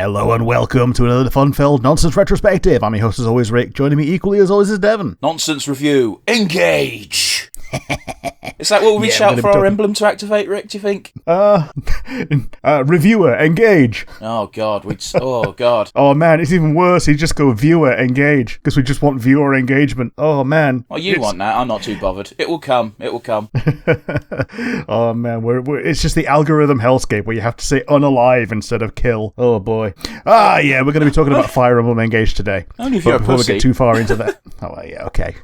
Hello and welcome to another fun-filled nonsense retrospective. I'm your host as always, Rick. Joining me equally as always is Devon. Nonsense review. Engage! Is that what we shout for our emblem to activate, Rick, do you think? Reviewer, engage. Oh, God. Oh, God. Oh, man, it's even worse. You just go viewer, engage, because we just want viewer engagement. Oh, man. Well, you want that. I'm not too bothered. It will come. It will come. Oh, man, it's just the algorithm hellscape where you have to say unalive instead of kill. Oh, boy. Yeah, we're going to be talking about Fire Emblem Engage today. Only if you're a pussy. Before we get too far into that... Oh, yeah, okay.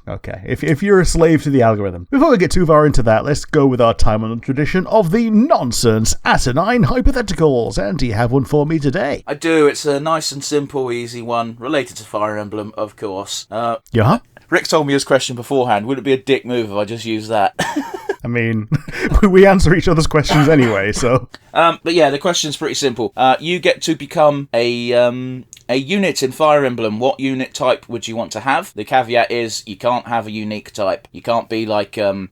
If you're a slave to the algorithm. Before we get too far into that, let's go with our time-honored tradition of the nonsense asinine hypotheticals. And do you have one for me today? I do. It's a nice and simple, easy one, related to Fire Emblem, of course. Yeah? Rick told me his question beforehand. Would it be a dick move if I just used that? I mean, we answer each other's questions anyway, so... But yeah, the question's pretty simple. You get to become a unit in Fire Emblem. What unit type would you want to have? The caveat is you can't have a unique type. You can't be like a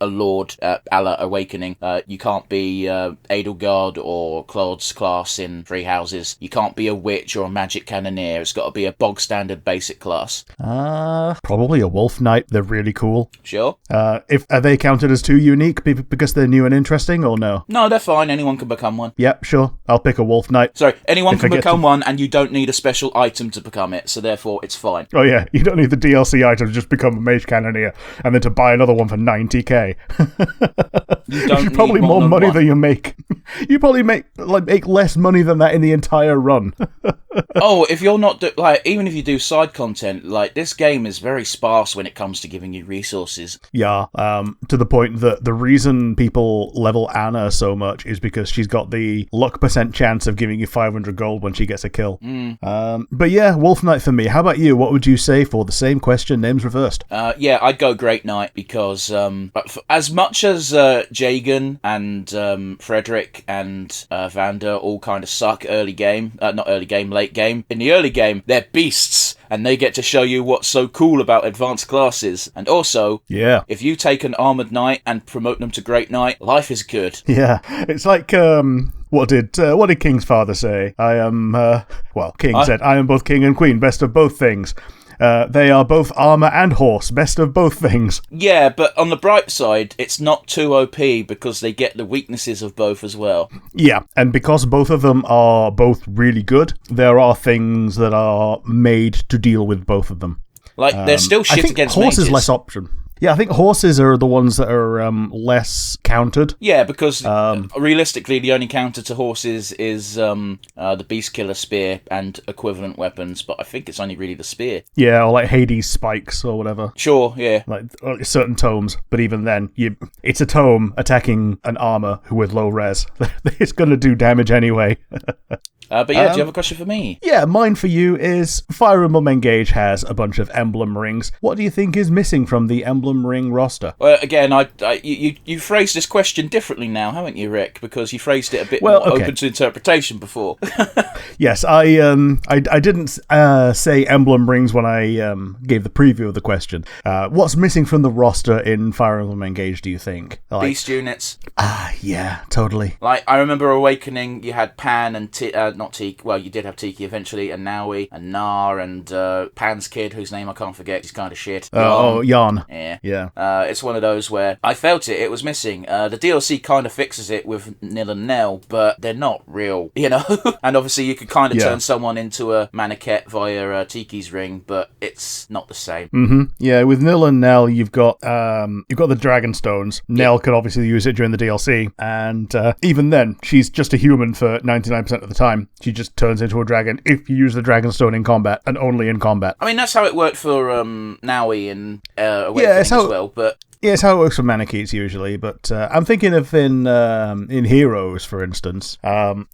Lord a la Awakening. You can't be Edelgard or Claude's class in Three Houses. You can't be a Witch or a Magic Cannoneer. It's got to be a bog standard basic class. Probably a Wolf Knight. They're really cool. Sure. Are they counted as too unique because they're new and interesting, or no? No, they're fine. Anyone can become one. Yep, sure. I'll pick a Wolf Knight. Sorry, anyone can become one, and you don't need a special item to become it, so therefore it's fine. Oh yeah, you don't need the DLC item to just become a Mage Cannoneer and then to buy another one for 90k. You don't need probably more money one. than you make. You probably make less money than that in the entire run. Oh, if you're not even if you do side content, this game is very sparse when it comes to giving you resources. Yeah, to the point that the reason people level Anna so much is because she's got the luck % chance of giving you 500 gold when she gets a kill. But yeah, Wolf Knight for me. How about you? What would you say for the same question, names reversed? Yeah, I'd go Great Knight because as much as Jagan and Frederick and Vander all kind of suck early game, not early game, late game. In the early game, they're beasts, and they get to show you what's so cool about advanced classes. And also, yeah, if you take an Armoured Knight and promote them to Great Knight, life is good. Yeah, it's like... What did King's father say? King said, I am both king and queen, best of both things. They are both armor and horse, best of both things. Yeah, but on the bright side, it's not too OP because they get the weaknesses of both as well. Yeah, and because both of them are both really good, there are things that are made to deal with both of them. There's still shit against mages. Horse is less option. Yeah, I think horses are the ones that are less countered. Yeah, because realistically, the only counter to horses is the Beast Killer Spear and equivalent weapons, but I think it's only really the spear. Yeah, or like Hades Spikes or whatever. Sure, yeah. Like certain tomes, but even then, it's a tome attacking an armor with low res. It's going to do damage anyway. But yeah, do you have a question for me? Yeah, mine for you is Fire Emblem Engage has a bunch of emblem rings. What do you think is missing from the emblem ring roster? Well, again, you phrased this question differently now, haven't you, Rick? Because you phrased it a bit more open to interpretation before. Yes, I didn't say emblem rings when I gave the preview of the question. What's missing from the roster in Fire Emblem Engage, do you think? Beast units. Yeah, totally. I remember Awakening, you had Pan and not Tiki. Well, you did have Tiki eventually, and Naui, and Nar, and Pan's kid, whose name I can't forget. He's kind of shit. Yarn. Yeah. It's one of those where I felt it was missing. The DLC kind of fixes it with Nil and Nell, but they're not real, you know? And obviously you could kind of turn someone into a Maniquette via Tiki's ring, but it's not the same. Mm-hmm. Yeah, with Nil and Nell, you've got the Dragon Stones. Nell could obviously use it during the DLC, and even then, she's just a human for 99% of the time. She just turns into a dragon if you use the Dragon Stone in combat, and only in combat. I mean, that's how it worked for Naui and Awakening as well, but... Yeah, it's how it works for Manichees usually, but I'm thinking of in Heroes, for instance,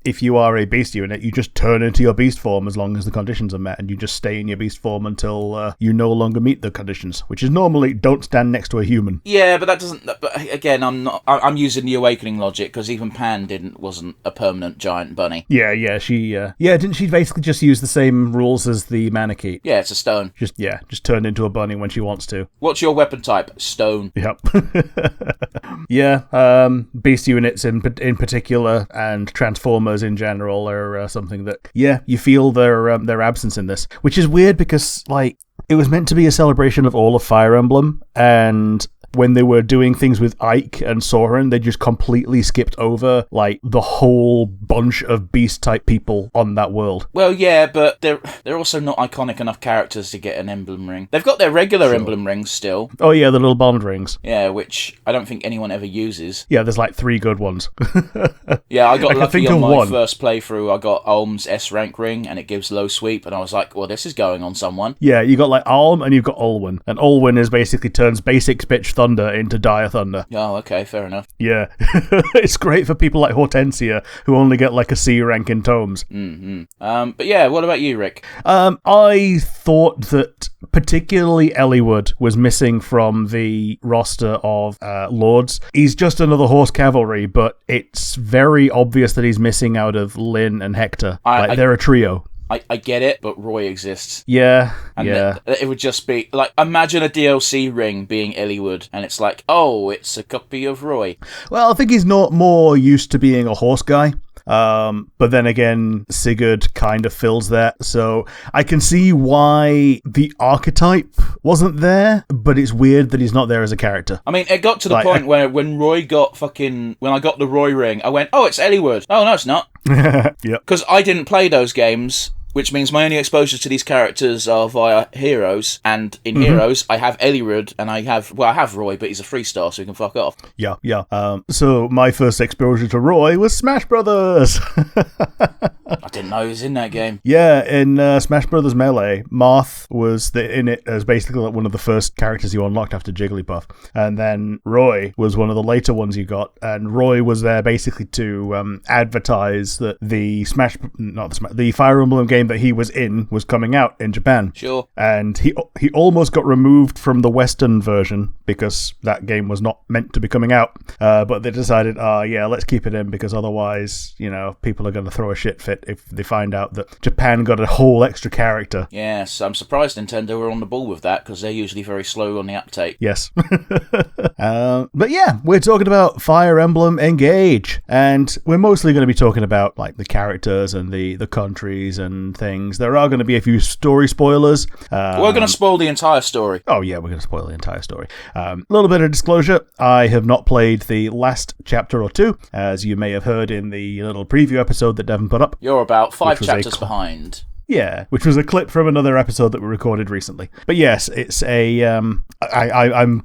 if you are a beast unit, you just turn into your beast form as long as the conditions are met, and you just stay in your beast form until you no longer meet the conditions, which is normally don't stand next to a human. Yeah, but that doesn't. But again, I'm using the Awakening logic because even Pan wasn't a permanent giant bunny. Yeah, she didn't she basically just use the same rules as the Manichee? Yeah, it's a stone. Just turn into a bunny when she wants to. What's your weapon type? Stone. Yep. Yeah, beast units in particular and Transformers in general are something that, you feel their absence in this, which is weird because, like, it was meant to be a celebration of all of Fire Emblem, and when they were doing things with Ike and Soren, they just completely skipped over, like, the whole bunch of beast-type people on that world. Well, yeah, but they're also not iconic enough characters to get an emblem ring. They've got their regular emblem rings still. Oh, yeah, the little bond rings. Yeah, which I don't think anyone ever uses. Yeah, there's, like, 3 good ones. Yeah, I got lucky on my first playthrough. I got Ulm's S-rank ring, and it gives low sweep, and I was like, well, this is going on someone. Yeah, you got, like, Ulm, and you've got Ulwin. And Ulwin is basically turns basic bitch Thunder into Dire Thunder. Oh, okay, fair enough. Yeah. It's great for people like Hortensia, who only get like a C rank in tomes. But yeah, what about you, Rick? I thought that particularly Eliwood was missing from the roster of Lords. He's just another horse cavalry, but it's very obvious that he's missing out of Lyn and Hector. They're a trio. I get it, but Roy exists. Yeah, and it would just be, like, imagine a DLC ring being Eliwood, and it's like, oh, it's a copy of Roy. Well, I think he's not more used to being a horse guy. But then again, Sigurd kind of fills that, so I can see why the archetype wasn't there, but it's weird that he's not there as a character. I mean, it got to the point where when I got the Roy ring, I went, oh, it's Eliwood. Oh, no, it's not. Yep. Because I didn't play those games, which means my only exposure to these characters are via Heroes, and in Heroes, I have Eliwood, and I have Roy, but he's a 3-star, so he can fuck off. Yeah. So my first exposure to Roy was Smash Brothers. I didn't know he was in that game. Yeah, in Smash Brothers Melee, Marth was in it as basically like one of the first characters you unlocked after Jigglypuff, and then Roy was one of the later ones you got, and Roy was there basically to advertise that the Fire Emblem game that he was in was coming out in Japan. Sure. And he almost got removed from the Western version because that game was not meant to be coming out. But they decided, let's keep it in because otherwise, people are going to throw a shit fit if they find out that Japan got a whole extra character. Yes, I'm surprised Nintendo were on the ball with that because they're usually very slow on the uptake. Yes. But yeah, we're talking about Fire Emblem Engage, and we're mostly going to be talking about like the characters and the countries and things. There are going to be a few story spoilers. We're going to spoil the entire story. Oh yeah, we're going to spoil the entire story. A little bit of disclosure, I have not played the last chapter or 2, as you may have heard in the little preview episode that Devon put up. You're about 5 chapters behind. Yeah, which was a clip from another episode that we recorded recently. But yes, it's I'm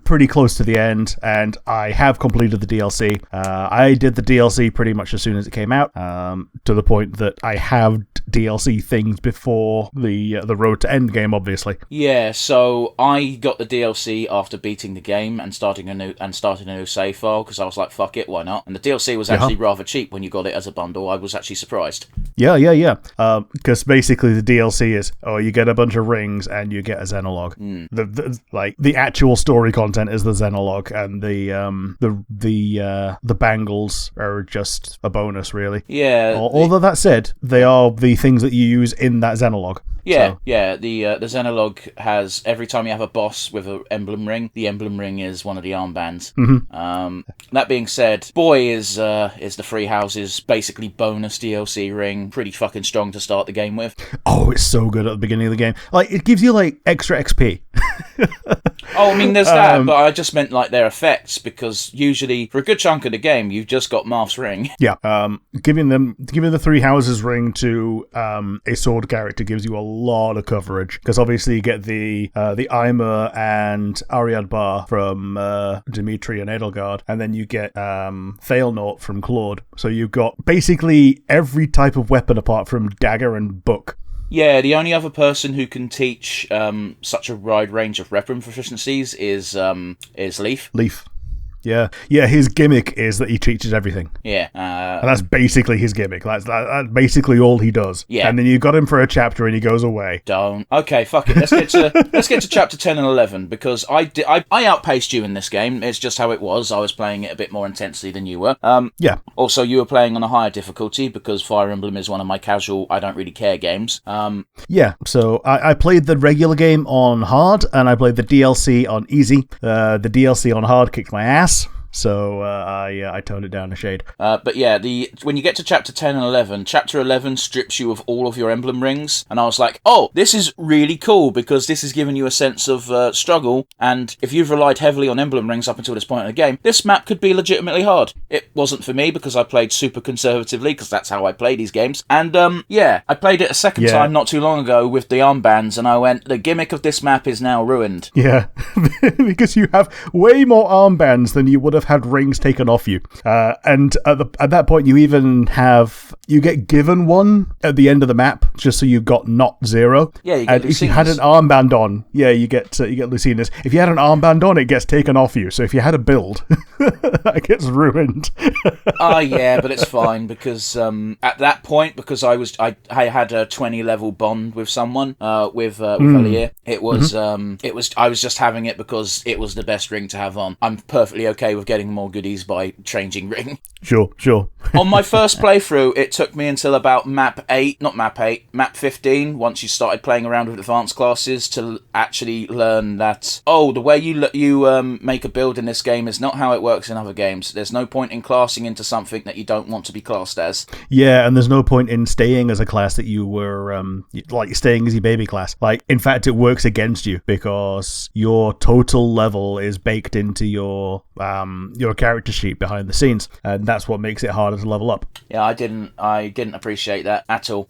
pretty close to the end, and I have completed the DLC. I did the DLC pretty much as soon as it came out, to the point that I have DLC things before the road to endgame, obviously. Yeah, so I got the DLC after beating the game and starting a new save file, because I was like, fuck it, why not? And the DLC was actually rather cheap when you got it as a bundle. I was actually surprised. Yeah. Because basically the DLC is, you get a bunch of rings and you get a Xenolog. The actual story content is the Xenolog, and the bangles are just a bonus, really. Yeah. Although that said, they are the things that you use in that Xenolog. Yeah, so. Yeah. The Xenolog has, every time you have a boss with an emblem ring, the emblem ring is one of the armbands. That being said, boy, is the Free Houses basically bonus DLC ring pretty fucking strong to start the game with. Oh, it's so good at the beginning of the game. Like, it gives you like extra XP. Oh, I mean, there's that, but I just meant like their effects, because usually for a good chunk of the game, you've just got Marth's ring. Yeah, giving the Three Houses ring to a sword character gives you a lot of coverage, because obviously you get the Aimer and Ariadbar from Dimitri and Edelgard, and then you get Thailnort from Claude. So you've got basically every type of weapon apart from dagger and book. Yeah, the only other person who can teach such a wide range of weapon proficiencies is Leaf. Yeah, his gimmick is that he teaches everything. Yeah. And that's basically his gimmick. That's basically all he does. Yeah. And then you got him for a chapter and he goes away. Don't. Okay, fuck it. Let's get to chapter 10 and 11, because I outpaced you in this game. It's just how it was. I was playing it a bit more intensely than you were. Yeah. Also, you were playing on a higher difficulty, because Fire Emblem is one of my casual, I don't really care games. Yeah, so I played the regular game on hard, and I played the DLC on easy. The DLC on hard kicked my ass. So I toned it down a shade. But yeah, when you get to chapter 10 and 11, chapter 11 strips you of all of your emblem rings, and I was like, oh, this is really cool, because this is giving you a sense of struggle, and if you've relied heavily on emblem rings up until this point in the game, this map could be legitimately hard. It wasn't for me, because I played super conservatively, because that's how I play these games, and I played it a second time not too long ago with the armbands, and I went, the gimmick of this map is now ruined. Yeah, because you have way more armbands than you would have had rings taken off you. And at that point, you get given one at the end of the map, just so you got not 0. Yeah, you get and if you had an armband on, you get Lucina's. If you had an armband on, it gets taken off you. So if you had a build, that gets ruined. Yeah, but it's fine, because at that point, because I had a 20 level bond with someone, with Alier. It was I was just having it because it was the best ring to have on. I'm perfectly okay with getting more goodies by changing ring. Sure. On my first playthrough, it took me until about map 15, once you started playing around with advanced classes, to actually learn that, the way you make a build in this game is not how it works in other games. There's no point in classing into something that you don't want to be classed as. Yeah, and there's no point in staying as a class that you were, staying as your baby class. In fact, it works against you, because your total level is baked into your character sheet behind the scenes, and that's what makes it harder to level up. Yeah, I didn't appreciate that at all.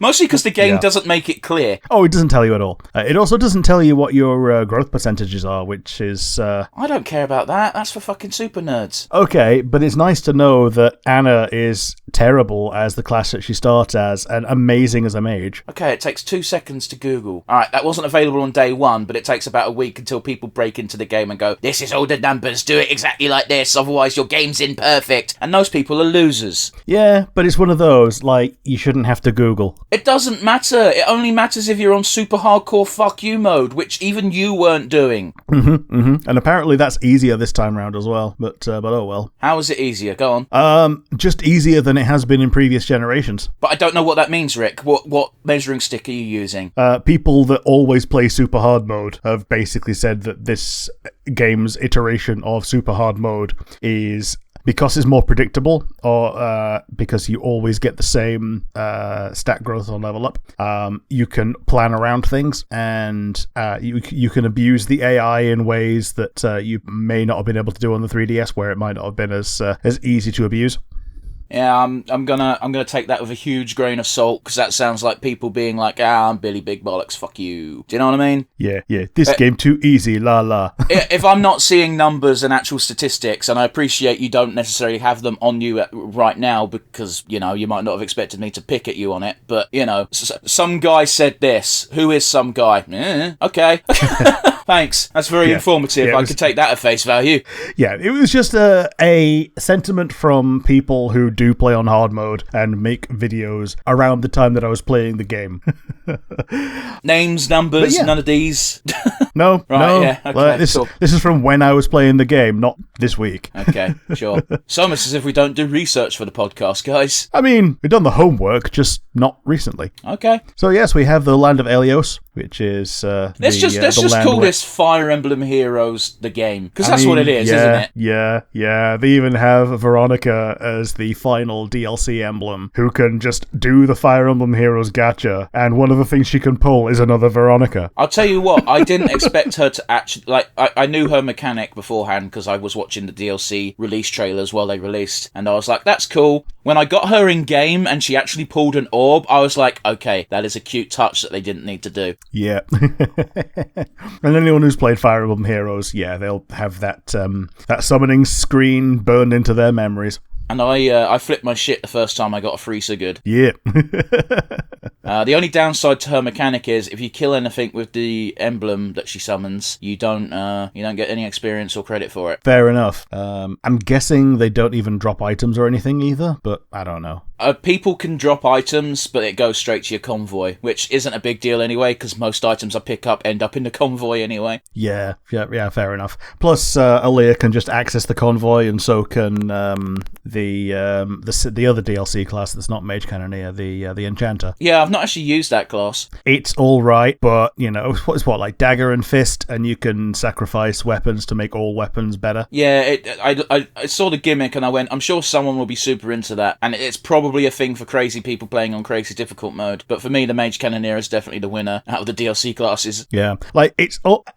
Mostly because the game doesn't make it clear. Oh, it doesn't tell you at all. It also doesn't tell you what your growth percentages are, which is... I don't care about that. That's for fucking super nerds. Okay, but it's nice to know that Anna is terrible as the class that she starts as, and amazing as a mage. Okay, it takes 2 seconds to Google. Alright, that wasn't available on day 1, but it takes about a week until people break into the game and go, this is all the numbers, do it exactly like this, otherwise your game's imperfect. And those people are losers. Yeah, but it's one of those, you shouldn't have to Google. It doesn't matter. It only matters if you're on super hardcore fuck you mode, which even you weren't doing. And apparently that's easier this time round as well, but oh well. How is it easier? Go on. Just easier than it has been in previous generations. But I don't know what that means, Rick. What measuring stick are you using? People that always play super hard mode have basically said that this game's iteration of super hard mode is... because it's more predictable, or because you always get the same stat growth or level up, you can plan around things, and you can abuse the AI in ways that you may not have been able to do on the 3DS, where it might not have been as easy to abuse. Yeah, I'm gonna take that with a huge grain of salt, because that sounds like people being like, I'm Billy Big Bollocks, fuck you. Do you know what I mean? Yeah. This game too easy, la la. If I'm not seeing numbers and actual statistics, and I appreciate you don't necessarily have them on you right now, because, you might not have expected me to pick at you on it, but, some guy said this. Who is some guy? Okay. Thanks. That's very informative. Yeah, I could take that at face value. Yeah, it was just a sentiment from people who do play on hard mode and make videos around the time that I was playing the game. Names, numbers, none of these. No, right, no. Yeah, okay, this is from when I was playing the game, not this week. Okay, sure. It's almost as if we don't do research for the podcast, guys. I mean, we've done the homework, just not recently. Okay. So yes, we have the Land of Elios, which is let's just call this Fire Emblem Heroes the game, because that's what it is, isn't it? Yeah. They even have Veronica as the final DLC emblem, who can just do the Fire Emblem Heroes gacha, and one of the things she can pull is another Veronica. I'll tell you what, I didn't expect her to actually, I knew her mechanic beforehand, because I was watching the DLC release trailers while they released, and I was like, that's cool. When I got her in game and she actually pulled an orb, I was like, okay, that is a cute touch that they didn't need to do. Yeah. And anyone who's played Fire Emblem Heroes, they'll have that summoning screen burned into their memories. And I flipped my shit the first time I got a free so good. Yeah. The only downside to her mechanic is if you kill anything with the emblem that she summons, you don't get any experience or credit for it. Fair enough. I'm guessing they don't even drop items or anything either, but I don't know. People can drop items, but it goes straight to your convoy, which isn't a big deal anyway, because most items I pick up end up in the convoy anyway. Yeah, fair enough. Plus, Aaliyah can just access the convoy, and so can the the other DLC class that's not Mage Cannoneer, the Enchanter. Yeah, I've not actually used that class. It's all right, but it's like dagger and fist, and you can sacrifice weapons to make all weapons better. Yeah, I saw the gimmick and I went, I'm sure someone will be super into that, and it's probably a thing for crazy people playing on crazy difficult mode. But for me, the Mage Cannoneer is definitely the winner out of the DLC classes. Yeah, I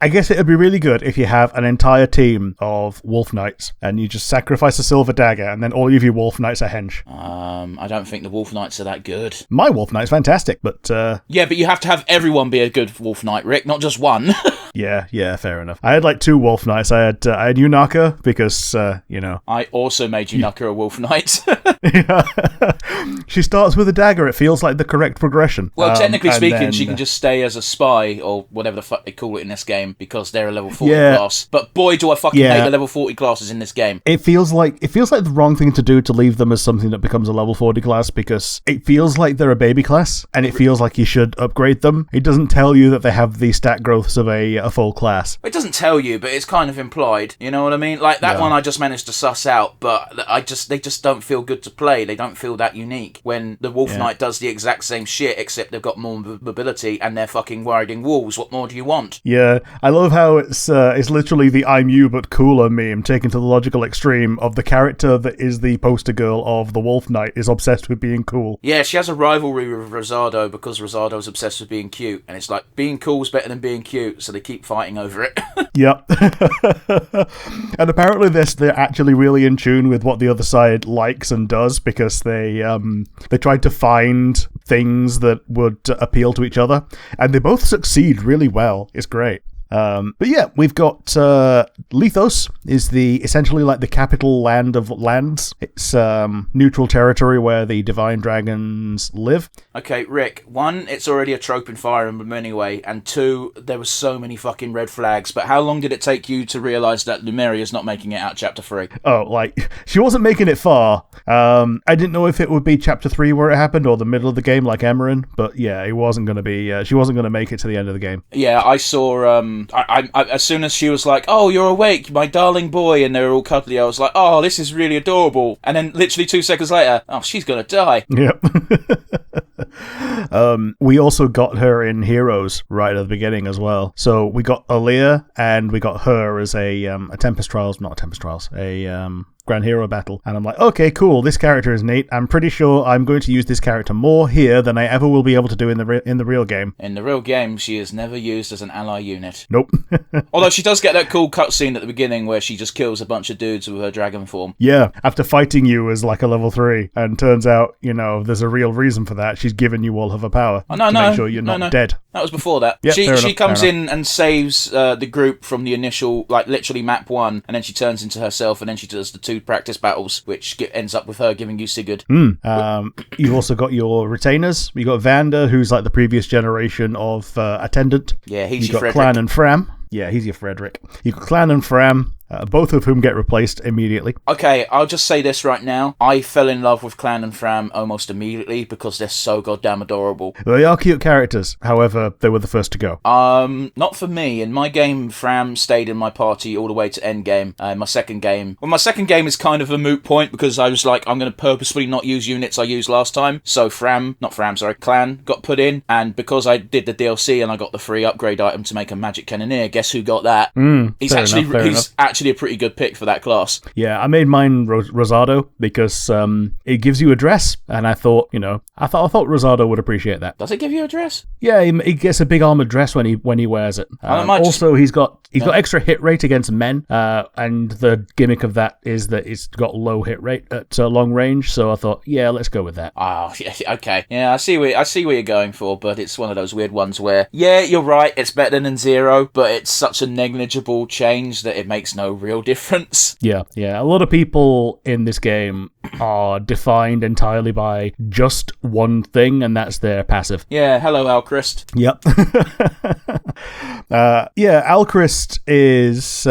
guess it'd be really good if you have an entire team of Wolf Knights and you just sacrifice a silver dagger, and then all of your Wolf Knights are hench. I don't think the Wolf Knights are that good. My Wolf Knight's fantastic, but yeah, but you have to have everyone be a good Wolf Knight, Rick, not just one. Yeah, fair enough. I had like 2 Wolf Knights. I had Yunaka because I also made Yunaka a Wolf Knight. She starts with a dagger. It feels like the correct progression. Well, technically speaking, she can just stay as a spy or whatever the fuck they call it in this game because they're a level 40 class. But boy, do I fucking hate the level 40 classes in this game. It feels like the wrong thing to do to leave them as something that becomes a level 40 class because it feels like they're a baby class and it feels like you should upgrade them. It doesn't tell you that they have the stat growths of a full class. It doesn't tell you, but it's kind of implied. You know what I mean? Like that one I just managed to suss out, but they just don't feel good to play. They don't feel that unique when the Wolf Knight does the exact same shit except they've got more mobility and they're fucking riding wolves. What more do you want? Yeah, I love how it's literally the I'm you but cooler meme taken to the logical extreme of the character that is the poster girl of the Wolf Knight is obsessed with being cool. Yeah, she has a rivalry with Rosado because Rosado's obsessed with being cute, and it's like being cool's better than being cute, so they keep fighting over it. Yep. And apparently they're actually really in tune with what the other side likes and does because they tried to find things that would appeal to each other, and they both succeed really well. It's great. But yeah, we've got Lethos is essentially like the capital land of lands. It's neutral territory where the divine dragons live. Okay, Rick, 1, it's already a trope in Fire Emblem anyway, and 2, there were so many fucking red flags, but how long did it take you to realise that Lumeria's not making it out Chapter 3? Oh, she wasn't making it far. I didn't know if it would be Chapter 3 where it happened or the middle of the game like Emerin, but yeah, it wasn't going to be, she wasn't going to make it to the end of the game. Yeah, I saw, I as soon as she was like, "Oh, you're awake, my darling boy," and they were all cuddly, I was like, "Oh, this is really adorable." And then literally 2 seconds later, oh, she's gonna die. Yep. We also got her in Heroes right at the beginning as well. So we got Aaliyah and we got her as a Grand Hero battle, and I'm like, okay, cool, this character is neat. I'm pretty sure I'm going to use this character more here than I ever will be able to do in the real game. In the real game, she is never used as an ally unit. Nope. Although she does get that cool cutscene at the beginning where she just kills a bunch of dudes with her dragon form. Yeah, after fighting you as like a level 3, and turns out, there's a real reason for that. She's given you all of her power to make sure you're not dead. That was before that. Yep, she comes in and saves the group from the initial, literally map 1, and then she turns into herself, and then she does the 2 practice battles, which ends up with her giving you Sigurd. You've also got your retainers. You got Vander, who's like the previous generation of attendant. Yeah, he's your Frederick. Frederick. Clan and Fram. Yeah, he's your Frederick. You got Clan and Fram. Both of whom get replaced immediately. Okay, I'll just say this right now. I fell in love with Clan and Fram almost immediately because they're so goddamn adorable. They are cute characters, however, they were the first to go. Not for me. In my game, Fram stayed in my party all the way to endgame. My second game is kind of a moot point because I was like, I'm going to purposefully not use units I used last time. So Clan got put in, and because I did the DLC and I got the free upgrade item to make a magic cannoneer, guess who got that? He's actually a pretty good pick for that class. Yeah, I made mine Rosado because it gives you a dress, and I thought Rosado would appreciate that. Does it give you a dress? Yeah, he gets a big armored dress when he wears it. He's got extra hit rate against men, and the gimmick of that is that it's got low hit rate at long range. So I thought, yeah, let's go with that. Oh, yeah, okay, yeah, I see where you're going for, but it's one of those weird ones where, yeah, you're right, it's better than 0, but it's such a negligible change that it makes no real difference. Yeah. A lot of people in this game are defined entirely by just one thing, and that's their passive. Yeah, hello, Alchrist. Yep. Alchrist is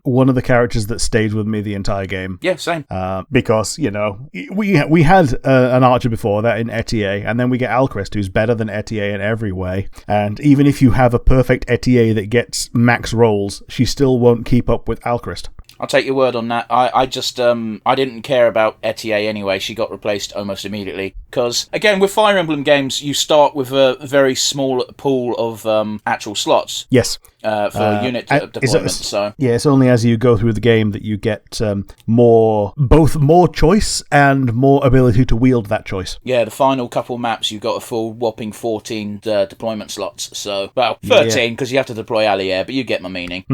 one of the characters that stayed with me the entire game. Yeah, same. Because, we had an archer before that in Etier, and then we get Alchrist, who's better than Etier in every way. And even if you have a perfect Etier that gets max rolls, she still won't keep up with Alchrist. I'll take your word on that. I just I didn't care about Etier anyway. She got replaced almost immediately because, again, with Fire Emblem games, you start with a very small pool of actual slots. Yes. For unit deployment. It's only as you go through the game that you get both more choice and more ability to wield that choice. Yeah, the final couple maps, you've got a full whopping 14 deployment slots. So, well, 13 because you have to deploy Allier, but you get my meaning.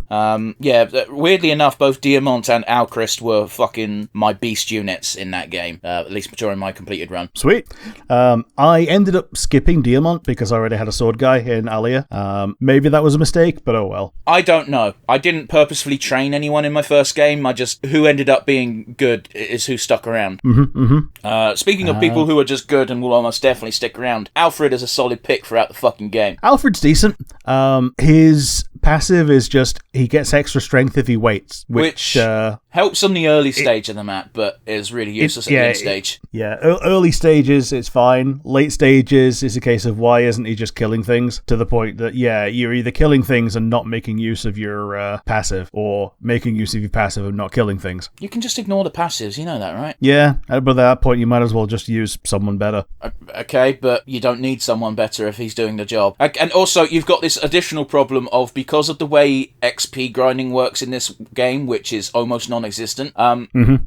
Weirdly enough, both Diamant and Alchrist were fucking my beast units in that game, at least during my completed run. Sweet. I ended up skipping Diamant because I already had a sword guy in Allier. Maybe that was a mistake, but oh well. I don't know. I didn't purposefully train anyone in my first game. Who ended up being good is who stuck around. Speaking of people who are just good and will almost definitely stick around, Alfred is a solid pick throughout the fucking game. Alfred's decent. His passive is just he gets extra strength if he waits, which helps on the early stage of the map, but is really useless at the end stage. Early stages it's fine. Late stages is a case of why isn't he just killing things, to the point that you're either killing things and not making use of your passive, or making use of your passive and not killing things. You can just ignore the passives, you know that, right? Yeah, but at that point you might as well just use someone better. Okay, but you don't need someone better if he's doing the job. And also, you've got this additional problem of, because of the way XP grinding works in this game, which is almost non-existent,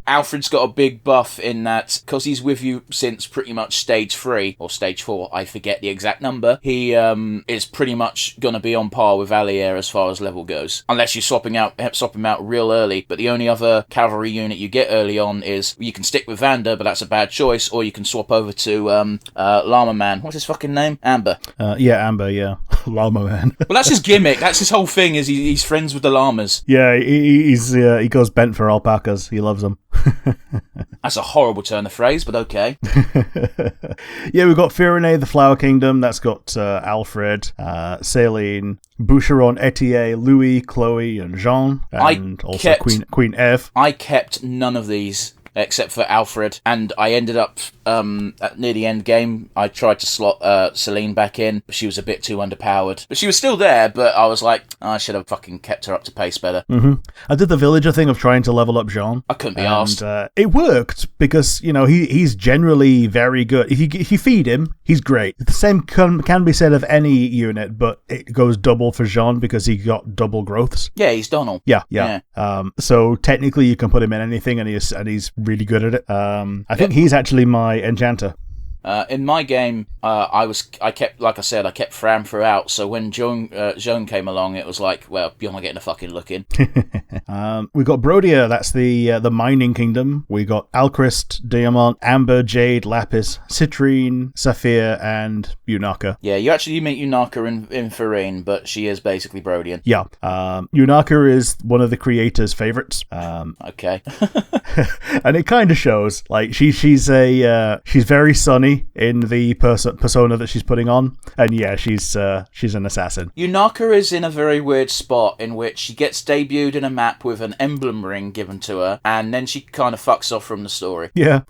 Alfred's got a big buff in that, because he's with you since pretty much stage 3, or stage 4, I forget the exact number, he is pretty much going to be on par with Allier as far as level goes. Unless you swap him out real early, but the only other cavalry unit you get early on is, you can stick with Vander, but that's a bad choice, or you can swap over to Llama Man. What's his fucking name? Amber. Amber, yeah. Llama Man. Well, that's his gimmick. That's his whole thing, is he's friends with the llamas. Yeah, he goes bent for alpacas. He loves them. That's a horrible turn of phrase, but okay. We've got Firene, the Flower Kingdom. That's got Alfred, Céline, Boucheron, Etier, Louis, Chloe, and Jean, and also Queen Eve. I kept none of these except for Alfred, and I ended up near the end game, I tried to slot Céline back in, but she was a bit too underpowered. But she was still there, but I was like, I should have fucking kept her up to pace better. I did the villager thing of trying to level up Jean. I couldn't be arsed. It worked because, he's generally very good. If you feed him, he's great. The same can be said of any unit, but it goes double for Jean because he got double growths. Yeah, he's Donald. Yeah. So technically you can put him in anything, and he's really good at it. I think he's actually my enchanter. In my game, I kept Fram throughout, so when Joan came along, it was like, well, you're not getting a fucking look in. We got Brodia, that's the mining kingdom. We got Alchrist, Diamant, Amber, Jade, Lapis, Citrine, Saphir, and Unaka. Yeah, you meet Unaka in Farine, but she is basically Brodian. Yeah. Unaka is one of the creators' favorites. Okay. And it kind of shows. Like, she's very sunny in the persona that she's putting on, and she's an assassin. Unaka is in a very weird spot in which she gets debuted in a map with an emblem ring given to her, and then she kind of fucks off from the story. Yeah.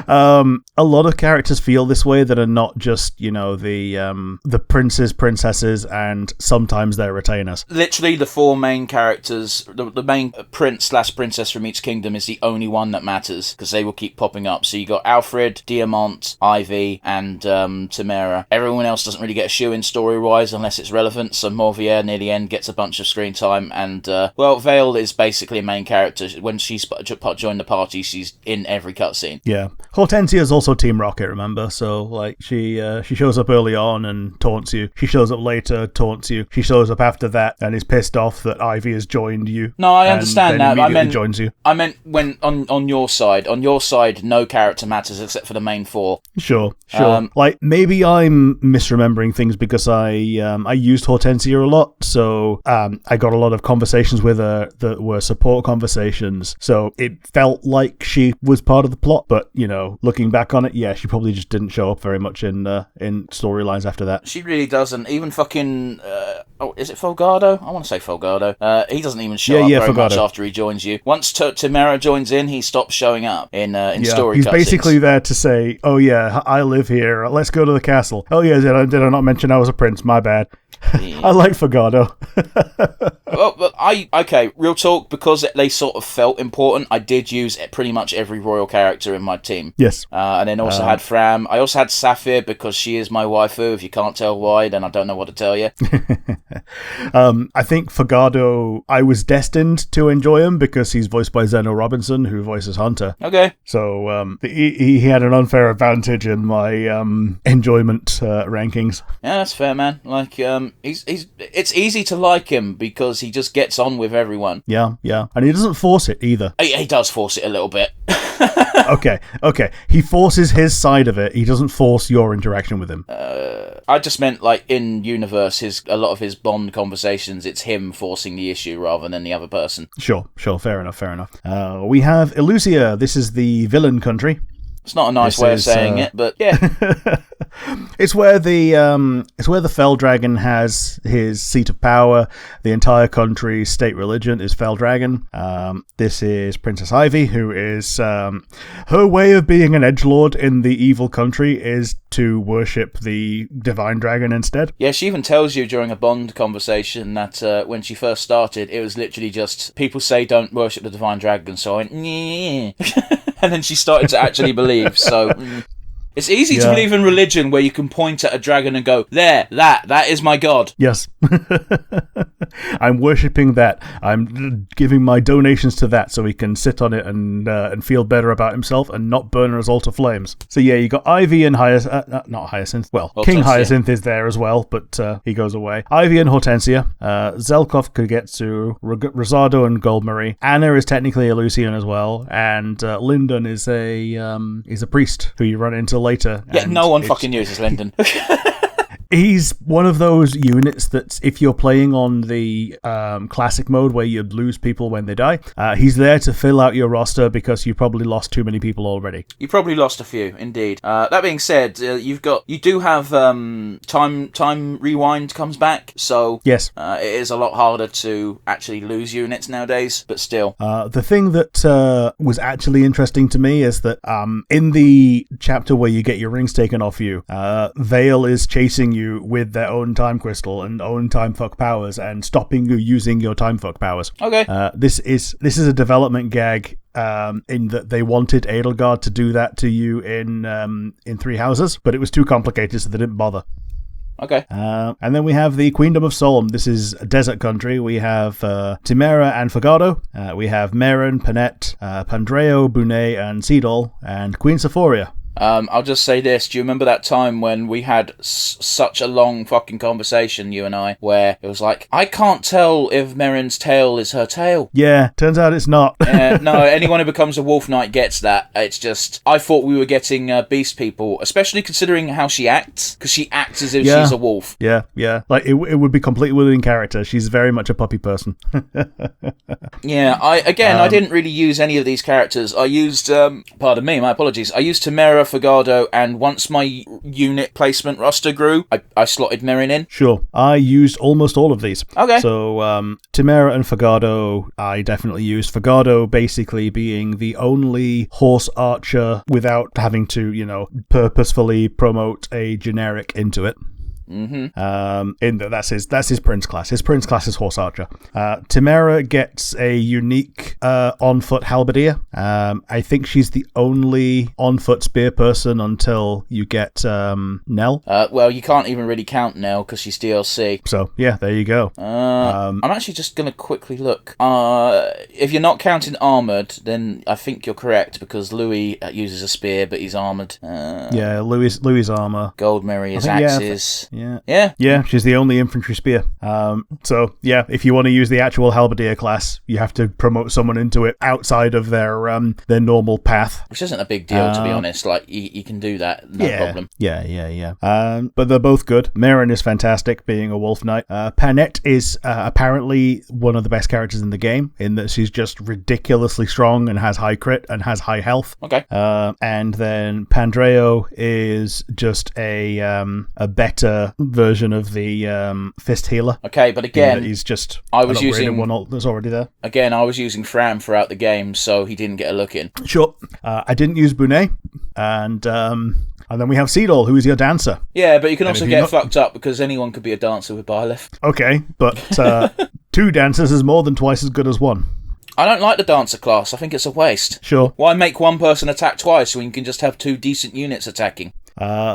A lot of characters feel this way that are not just, the princes, princesses, and sometimes their retainers. Literally, the four main characters, the main prince/princess from each kingdom is the only one that matters, because they will keep popping up. So you got Alfred, Diamant, Ivy, and Tamara. Everyone else doesn't really get a shoe-in story-wise unless it's relevant, so Morvier near the end gets a bunch of screen time, and, Vale is basically a main character. When she's joined the party, she's in every cutscene. Yeah. Hortensia is also Team Rocket, remember? So, like, she shows up early on and taunts you. She shows up later, taunts you. She shows up after that and is pissed off that Ivy has joined you. No, I understand that. Joins you. I meant when on your side. On your side, no character matters except for the main four. Sure. Like, maybe I'm misremembering things because I used Hortensia a lot, so I got a lot of conversations with her that were support conversations, so it felt like she was part of the plot, but But, looking back on it, yeah, she probably just didn't show up very much in storylines after that. She really doesn't. Even fucking... is it Folgado? I want to say Folgado. He doesn't even show up very much after he joins you. Once Tamara joins in, he stops showing up in story He's cutscenes. Basically there to say, oh yeah, I live here, let's go to the castle. Oh yeah, did I not mention I was a prince? My bad. I like Fogado. Okay, real talk, because they sort of felt important, I did use pretty much every royal character in my team. Yes. And then also had Fram. I also had Saphir because she is my waifu. If you can't tell why, then I don't know what to tell you. I think Fogado, I was destined to enjoy him because he's voiced by Zeno Robinson, who voices Hunter. Okay. So he had an unfair advantage in my enjoyment rankings. Yeah, that's fair, man. Like, it's easy to like him because he just gets on with everyone. Yeah. And he doesn't force it either. He does force it a little bit. Okay. He forces his side of it. He doesn't force your interaction with him. I just meant, like, in universe, a lot of his Bond conversations, it's him forcing the issue rather than the other person. Sure. Fair enough. We have Elusia. This is the villain country. It's not a nice way of saying it, but yeah. It's where the Fell Dragon has his seat of power. The entire country's state religion is Fell Dragon. This is Princess Ivy, who is her way of being an edgelord in the evil country is to worship the divine dragon instead. Yeah, she even tells you during a Bond conversation that when she first started, it was literally just people say don't worship the divine dragon, so I went, yeah. And then she started to actually believe, so... It's easy to believe in religion where you can point at a dragon and go, there, that is my god. Yes. I'm worshipping that. I'm giving my donations to that so he can sit on it and feel better about himself and not burn us all to flames. So yeah, you got Ivy and not Hyacinth. Well, Hortensia. King Hyacinth is there as well, but he goes away. Ivy and Hortensia. Zelkov, Kagetsu, Rosado and Goldmarie. Anna is technically Elusian as well, and Lyndon is a priest who you run into later. Yeah, no one fucking uses Lyndon. He's one of those units that if you're playing on the classic mode where you lose people when they die, he's there to fill out your roster because you probably lost too many people already. You probably lost a few, indeed. That being said, you do have time rewind comes back, so yes, it is a lot harder to actually lose units nowadays, but still. The thing that was actually interesting to me is that in the chapter where you get your rings taken off you, Vale is chasing you with their own time crystal and own time fuck powers and stopping you using your time fuck powers. Okay. This is a development gag in that they wanted Edelgard to do that to you in Three Houses, but it was too complicated, so they didn't bother. Okay. And then we have the Queendom of Solm. This is a desert country. We have Timera and Fogado. We have Meren, Panette, Pandreo, Bunet, and Seedol, and Queen Sephoria. I'll just say this. Do you remember that time when we had such a long fucking conversation, you and I, where it was like, I can't tell if Meren's tail is her tail? Yeah, turns out it's not. No, anyone who becomes a wolf knight gets that. It's just, I thought we were getting beast people, especially considering how she acts, because she acts as if she's a wolf. Yeah. Like, it would be completely within character. She's very much a puppy person. Yeah, I didn't really use any of these characters. I used, pardon me, my apologies, I used Tamara, Fogado, and once my unit placement roster grew, I slotted Meren in. Sure. I used almost all of these. Okay. So, Tamara and Fogado, I definitely used. Fogado basically being the only horse archer without having to, purposefully promote a generic into it. Mm-hmm. In that's his prince class. His prince class is horse archer. Timera gets a unique on foot halberdier. I think she's the only on foot spear person until you get Nell. Well, you can't even really count Nell because she's DLC. So yeah, there you go. I'm actually just gonna quickly look. If you're not counting armored, then I think you're correct because Louis uses a spear, but he's armored. Yeah, Louis armor. Goldmarie is axes. Yeah, she's the only infantry spear. So, yeah, if you want to use the actual halberdier class, you have to promote someone someone into it outside of their normal path. Which isn't a big deal, to be honest. Like, you can do that, no problem. Yeah. But they're both good. Merrin is fantastic, being a Wolf Knight. Panette is apparently one of the best characters in the game, in that she's just ridiculously strong and has high crit and has high health. Okay. And then Pandreo is just a better version of the fist healer. Okay, but again, he's just I was using one ult that's already there. Again, I was using Fram throughout the game, so he didn't get a look in. Sure. I didn't use Bunet, and then we have Seedall, who is your dancer. Yeah, but you can also get fucked up because anyone could be a dancer with Byleth. Okay, but 2 dancers is more than twice as good as 1. I don't like the dancer class. I think it's a waste. Sure. Why make one person attack twice when you can just have 2 decent units attacking?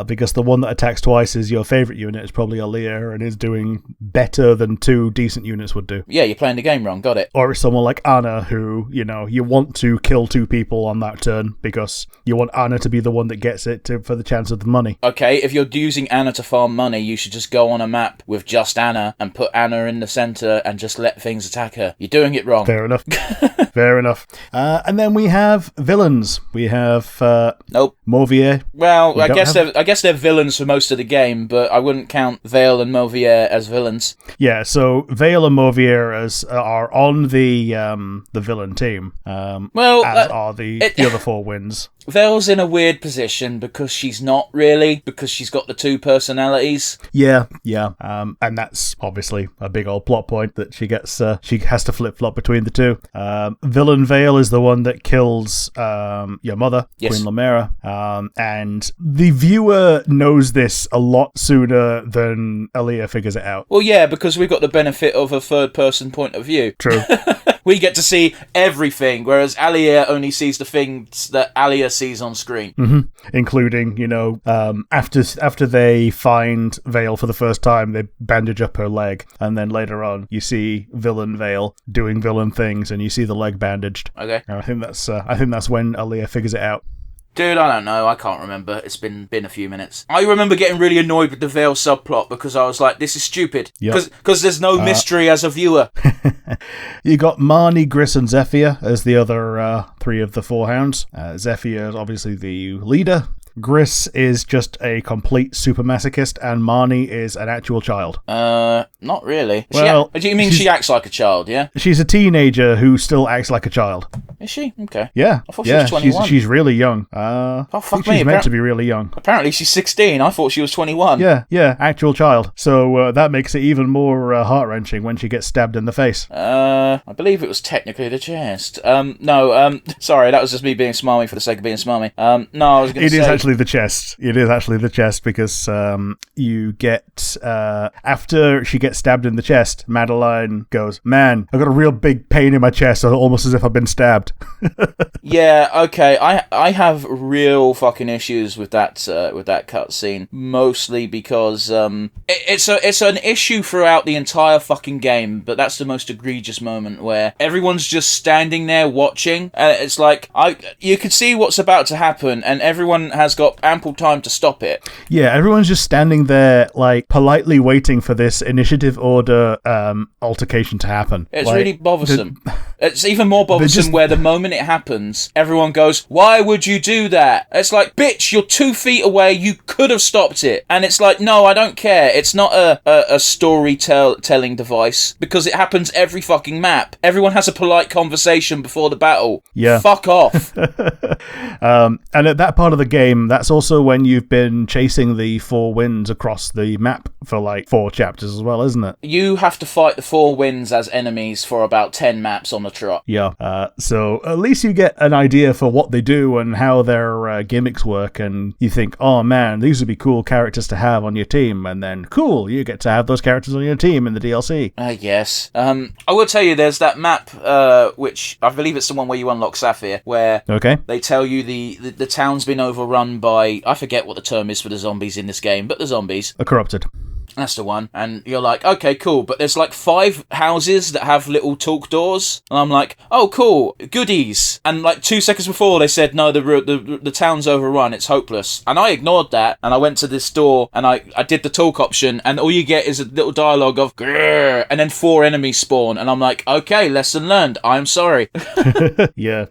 Because the one that attacks twice is your favourite unit, is probably Aaliyah, and is doing better than 2 decent units would do. Yeah, you're playing the game wrong, got it. Or it's someone like Anna, who, you want to kill 2 people on that turn, because you want Anna to be the one that gets it for the chance of the money. Okay, if you're using Anna to farm money, you should just go on a map with just Anna, and put Anna in the centre, and just let things attack her. You're doing it wrong. Fair enough. Fair enough. And then we have villains. We have Nope. Mauvier. Well, I guess they're villains for most of the game, but I wouldn't count Vale and Mauvier as villains. Yeah, so Vale and Mauvier are on the villain team. As are the other 4 wins. Vale's in a weird position because she's not really, because she's got the 2 personalities. Yeah. And that's obviously a big old plot point that she has to flip-flop between the 2. Villain Vale is the one that kills your mother, yes. Queen Lamera. And the viewer knows this a lot sooner than Aaliyah figures it out. Well, yeah, because we've got the benefit of a third-person point of view. True. We get to see everything, whereas Aaliyah only sees the things that Aaliyah sees on screen. Mm-hmm. Including, after they find Vale for the first time, they bandage up her leg, and then later on, you see Villain Vale doing villain things, and you see the leg bandaged. Okay. And I think that's when Aaliyah figures it out. Dude, I don't know. I can't remember. It's been a few minutes. I remember getting really annoyed with the Vale subplot because I was like, this is stupid. Because there's no mystery as a viewer. You got Marnie, Gris, and Zephyr as the other 3 of the 4 hounds. Zephyr is obviously the leader. Gris is just a complete super masochist, and Marnie is an actual child. Not really. Well, do you mean she acts like a child, yeah? She's a teenager who still acts like a child. Is she? Okay. Yeah. I thought she was 21. She's really young. She's meant to be really young. Apparently she's 16. I thought she was 21. Yeah, actual child. So that makes it even more heart-wrenching when she gets stabbed in the face. I believe it was technically the chest. Sorry, that was just me being smarmy for the sake of being smarmy. No, I was going to say... It is actually the chest. It is actually the chest because you get... after she gets stabbed in the chest, Madeline goes, "Man, I've got a real big pain in my chest, almost as if I've been stabbed." Yeah, okay. I have real fucking issues with that cutscene, mostly because it's an issue throughout the entire fucking game, but that's the most egregious moment where everyone's just standing there watching. It's like you could see what's about to happen, and everyone has got ample time to stop it. Yeah, everyone's just standing there, like politely waiting for this initiative order altercation to happen. It's really bothersome. It's even more bothersome where the moment it happens, everyone goes, "Why would you do that?" It's like, bitch, you're 2 feet away, you could have stopped it. And it's like, no, I don't care. It's not a storytelling device, because it happens every fucking map. Everyone has a polite conversation before the battle. Yeah. Fuck off. And at that part of the game, that's also when you've been chasing the 4 winds across the map for like 4 chapters as well, isn't it? You have to fight the 4 winds as enemies for about 10 maps on the trot. Yeah. So at least you get an idea for what they do and how their gimmicks work, and you think, oh man, these would be cool characters to have on your team, and then cool, you get to have those characters on your team in the DLC. Yes. I will tell you, there's that map, which I believe it's the one where you unlock Sapphire, where they tell you the town's been overrun by, I forget what the term is for the zombies in this game, but the zombies. Corrupted. That's the one. And you're like, okay, cool. But there's like 5 houses that have little talk doors. And I'm like, oh, cool, goodies. And like 2 seconds before, they said, no, the town's overrun. It's hopeless. And I ignored that. And I went to this door and I did the talk option. And all you get is a little dialogue of, grrr, and then 4 enemies spawn. And I'm like, okay, lesson learned. I'm sorry. Yeah.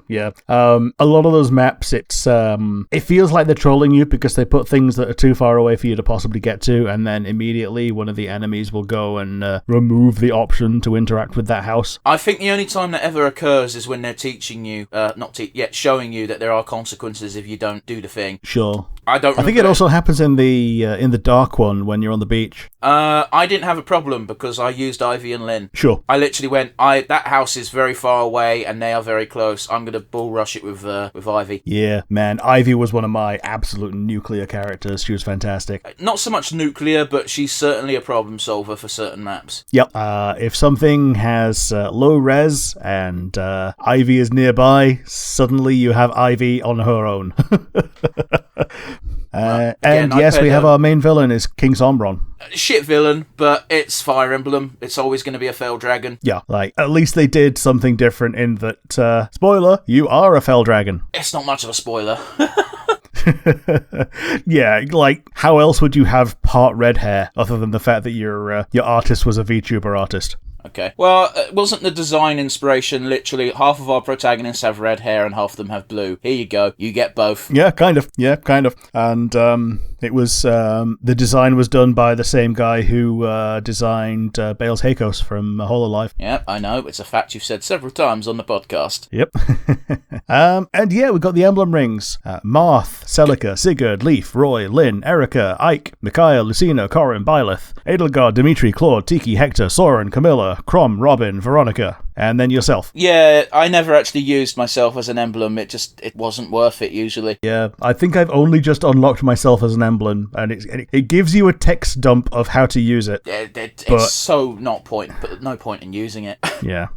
A lot of those maps, it feels like they're trolling you because they put things that are too far away for you to possibly get to, and then immediately one of the enemies will go and remove the option to interact with that house. I think the only time that ever occurs is when they're teaching you, showing you that there are consequences if you don't do the thing. Sure. I think it also happens in the dark one when you're on the beach. I didn't have a problem because I used Ivy and Lynn. Sure. I literally went, that house is very far away and they are very close. I'm going to bull rush it with Ivy. Yeah, man. Ivy was one of my absolute nuclear characters. She was fantastic. Not so much nuclear, but she's certainly a problem solver for certain maps. Yep. If something has low res and Ivy is nearby, suddenly you have Ivy on her own. And yes, we have our main villain is King Sombron. Shit villain, but it's Fire Emblem. It's always going to be a fell dragon. Yeah, like, at least they did something different in that, spoiler, you are a fell dragon. It's not much of a spoiler. Yeah, like, how else would you have part red hair other than the fact that your artist was a VTuber artist? Okay. Well, wasn't the design inspiration literally half of our protagonists have red hair and half of them have blue? Here you go. You get both. Yeah, kind of. And it was the design was done by the same guy who designed Bales Hakos from Hololive. Yep, I know. It's a fact you've said several times on the podcast. Yep. And yeah, we've got the emblem rings. Marth, Celica, Sigurd, Leaf, Roy, Lynn, Erica, Ike, Micaiah, Lucina, Corin, Byleth, Edelgard, Dimitri, Claude, Tiki, Hector, Soren, Camilla, Crom, Robin, Veronica, and then yourself. Yeah, I never actually used myself as an emblem. It wasn't worth it usually. Yeah, I think I've only just unlocked myself as an emblem, and it gives you a text dump of how to use it. It's so no point in using it. Yeah.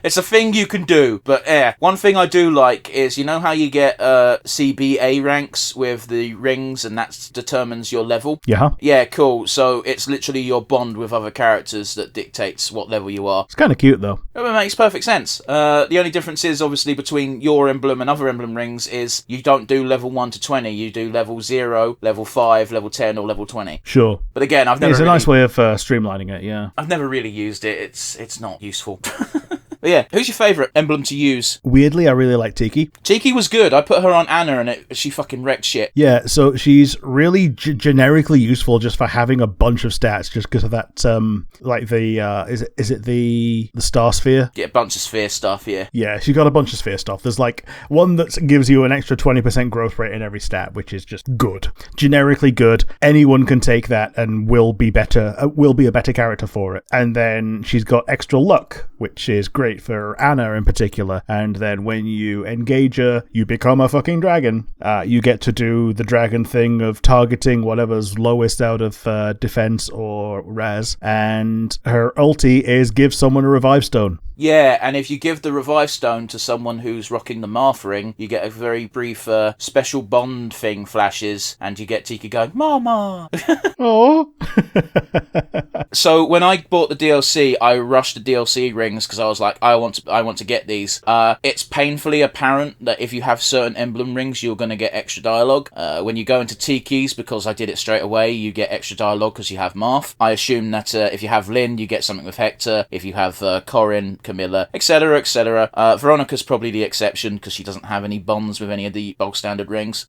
It's a thing you can do, but one thing I do like is, you know how you get CBA ranks with the rings, and that determines your level? Yeah. Yeah, cool. So it's literally your bond with other characters that dictates what level you are. It's kind of cute, though. It makes perfect sense. The only difference is, obviously, between your emblem and other emblem rings is you don't do level 1 to 20. You do level 0, level 5, level 10, or level 20. Sure. But again, I've never It's a nice way of streamlining it, yeah. I've never really used it. It's not useful. But yeah, who's your favourite emblem to use? Weirdly, I really like Tiki. Tiki was good. I put her on Anna and she fucking wrecked shit. Yeah, so she's really generically useful just for having a bunch of stats, just because of that, like the, is it the Star Sphere? Yeah, a bunch of sphere stuff, yeah. Yeah, she got a bunch of sphere stuff. There's like one that gives you an extra 20% growth rate in every stat, which is just good. Generically good. Anyone can take that and will be a better character for it. And then she's got extra luck, which is great for Anna in particular. And then when you engage her, you become a fucking dragon. You get to do the dragon thing of targeting whatever's lowest out of defense or res. And her ulti is give someone a revive stone. Yeah, and if you give the revive stone to someone who's rocking the Marth ring, you get a very brief special bond thing flashes, and you get Tiki going, Mama! Oh. So when I bought the DLC, I rushed the DLC rings because I was like, I want to get these. It's painfully apparent that if you have certain emblem rings, you're going to get extra dialogue. When you go into Tiki's, because I did it straight away, you get extra dialogue because you have Marth. I assume that if you have Lynn, you get something with Hector. If you have Corin, Camilla, etc., etc. Veronica's probably the exception because she doesn't have any bonds with any of the bog standard rings.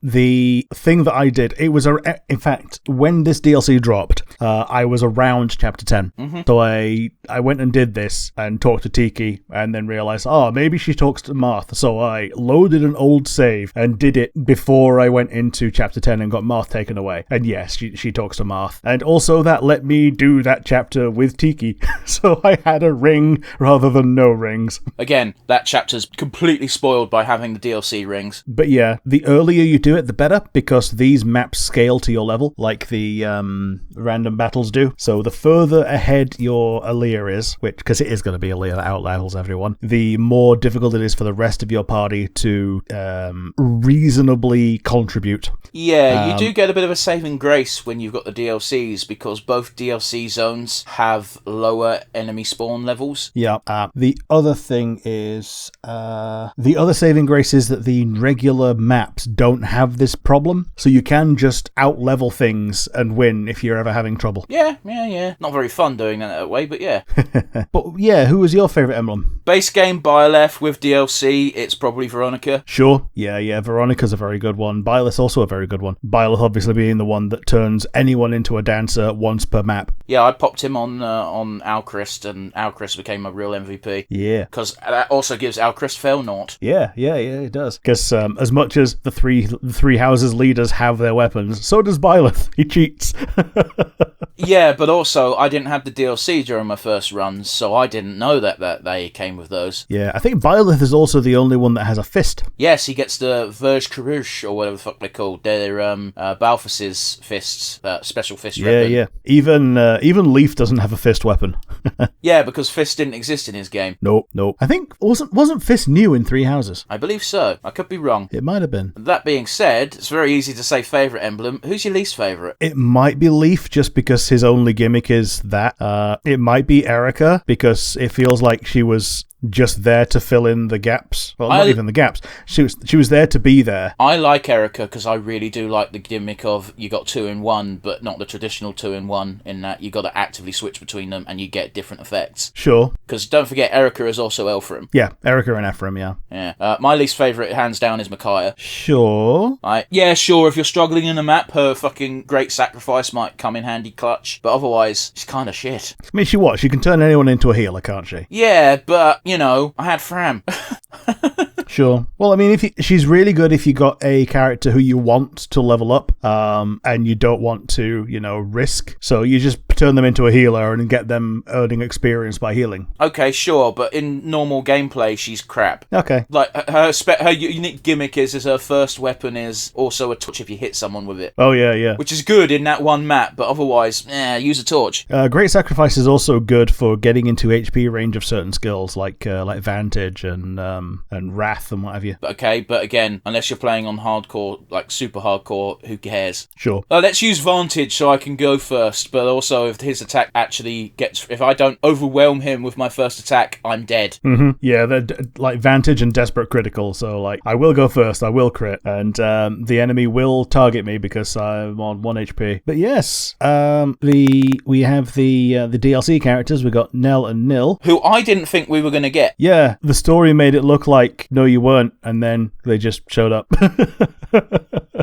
The thing that I did, it was in fact, when this DLC dropped, I was around chapter 10. So I went and did this and talked to Tiki and then realized, maybe she talks to Marth. So I loaded an old save and did it before I went into chapter 10 and got Marth taken away. And yes, she talks to Marth. And also that let me do that chapter with Tiki. So I had a ring rather than no rings. Again, that chapter's completely spoiled by having the DLC rings. But yeah, the earlier you do it, the better, because these maps scale to your level, like the random battles do. So the further ahead your Aaliyah is, which, because it is going to be Aaliyah that out-levels everyone, the more difficult it is for the rest of your party to reasonably contribute. Yeah, you do get a bit of a saving grace when you've got the DLCs, because both DLC zones have lower enemy spawn levels. Yeah. The other thing is, the other saving grace is that the regular maps don't have this problem, so you can just out-level things and win if you're ever having trouble. Yeah. Not very fun doing that way, but yeah. But yeah, who was your favourite emblem? Base game, Byleth. With DLC, it's probably Veronica. Sure. Yeah, Veronica's a very good one. Byleth's also a very good one. Byleth obviously being the one that turns anyone into a dancer once per map. Yeah, I popped him on Alchrist, and Alchrist became a real MVP. Yeah. Because that also gives Alchrist fail naught. Yeah, it does. Because as much as the three houses leaders have their weapons, so does Byleth. He cheats. Yeah, but also, I didn't have the DLC during my first runs, so I didn't know that they came with those. Yeah, I think Byleth is also the only one that has a fist. Yes, he gets the Verge Carouche, or whatever the fuck they're called. They're Balthus's fists, special fist weapon. Yeah. Even Leaf doesn't have a fist weapon. Yeah, because Fist didn't exist in his game. Nope. I think, wasn't Fist new in Three Houses? I believe so. I could be wrong. It might have been. That being said, it's very easy to say favourite emblem. Who's your least favourite? It might be Leaf, just because his only gimmick is that. It might be Erica, because it feels like she was just there to fill in the gaps. Well, not even the gaps. She was there to be there. I like Erica because I really do like the gimmick of you got 2-in-1, but not the traditional 2-in-1, in that you got to actively switch between them and you get different effects. Sure. Because don't forget, Erica is also Elfram. Yeah, Erica and Ephraim, yeah. Yeah. My least favourite, hands down, is Micaiah. Sure. Yeah, sure, if you're struggling in a map, her fucking great sacrifice might come in handy clutch, but otherwise, she's kind of shit. I mean, she can turn anyone into a healer, can't she? Yeah, but, I had Fram. Sure. Well, I mean, she's really good if you got a character who you want to level up, and you don't want to, risk. So you just turn them into a healer and get them earning experience by healing. Okay, sure, but in normal gameplay, she's crap. Okay. Like, her unique gimmick is her first weapon is also a torch if you hit someone with it. Oh, yeah. Which is good in that one map, but otherwise, use a torch. Great Sacrifice is also good for getting into HP range of certain skills, like Vantage and Wrath and what have you. Okay, but again, unless you're playing on hardcore, like super hardcore, who cares? Sure. Let's use Vantage so I can go first, but also if his attack actually if I don't overwhelm him with my first attack, I'm dead. Mm-hmm. Yeah, they're like Vantage and Desperate Critical, so like I will go first, I will crit, and the enemy will target me because I'm on 1 HP. But yes, we have the DLC characters. We got Nell and Nil, who I didn't think we were going to get. Yeah, the story made it look like no, you weren't, and then they just showed up.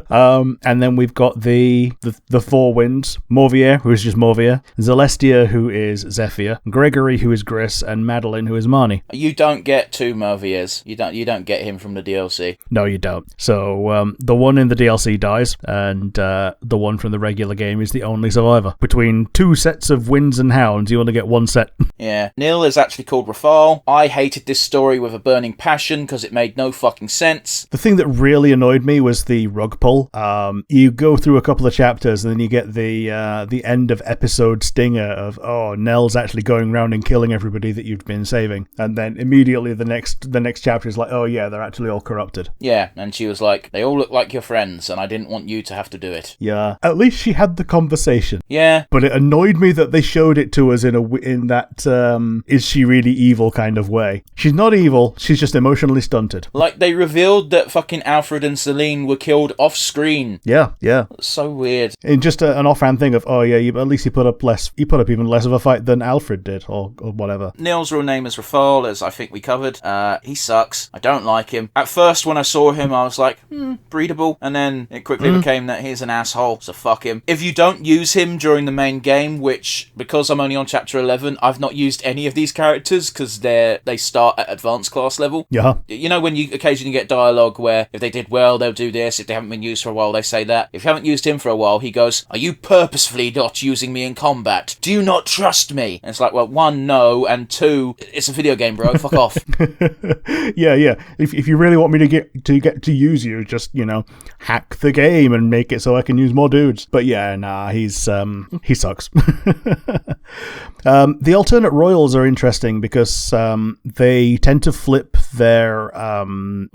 And then we've got the Four Winds, Morvier, who is just Morvier, Celestia, who is Zephyr, Gregory, who is Gris, and Madeline, who is Marnie. You don't get two Morviers. You don't get him from the DLC. No, you don't. So the one in the DLC dies, and the one from the regular game is the only survivor. Between two sets of Winds and Hounds, you only get one set. Yeah. Nil is actually called Rafal. I hated this story with a burning passion because it made no fucking sense. The thing that really annoyed me was the rug pull. You go through a couple of chapters and then you get the end of episode stinger of, oh, Nell's actually going around and killing everybody that you've been saving, and then immediately the next chapter is like, oh yeah, they're actually all corrupted. Yeah, and she was like, they all look like your friends and I didn't want you to have to do it. Yeah, at least she had the conversation. Yeah, but it annoyed me that they showed it to us in that is she really evil kind of way. She's not evil, she's just emotionally stunted. Like they revealed that fucking Alfred and Celine were killed off screen. Yeah. That's so weird. In just an offhand thing of, oh yeah, at least he put up even less of a fight than Alfred did, or whatever. Nil's real name is Rafal, as I think we covered. He sucks. I don't like him. At first, when I saw him, I was like, breedable, and then it quickly became that he's an asshole, so fuck him. If you don't use him during the main game, which, because I'm only on chapter 11, I've not used any of these characters, because they start at advanced class level. Yeah. You know when you occasionally get dialogue where if they did well, they'll do this, if they haven't been used for a while, they say that. If you haven't used him for a while, he goes, "Are you purposefully not using me in combat? Do you not trust me?" And it's like, well, one, no, and two, it's a video game, bro. Fuck off. Yeah. If you really want me to get to use you, just, hack the game and make it so I can use more dudes. But yeah, nah, he sucks. The alternate royals are interesting because they tend to flip their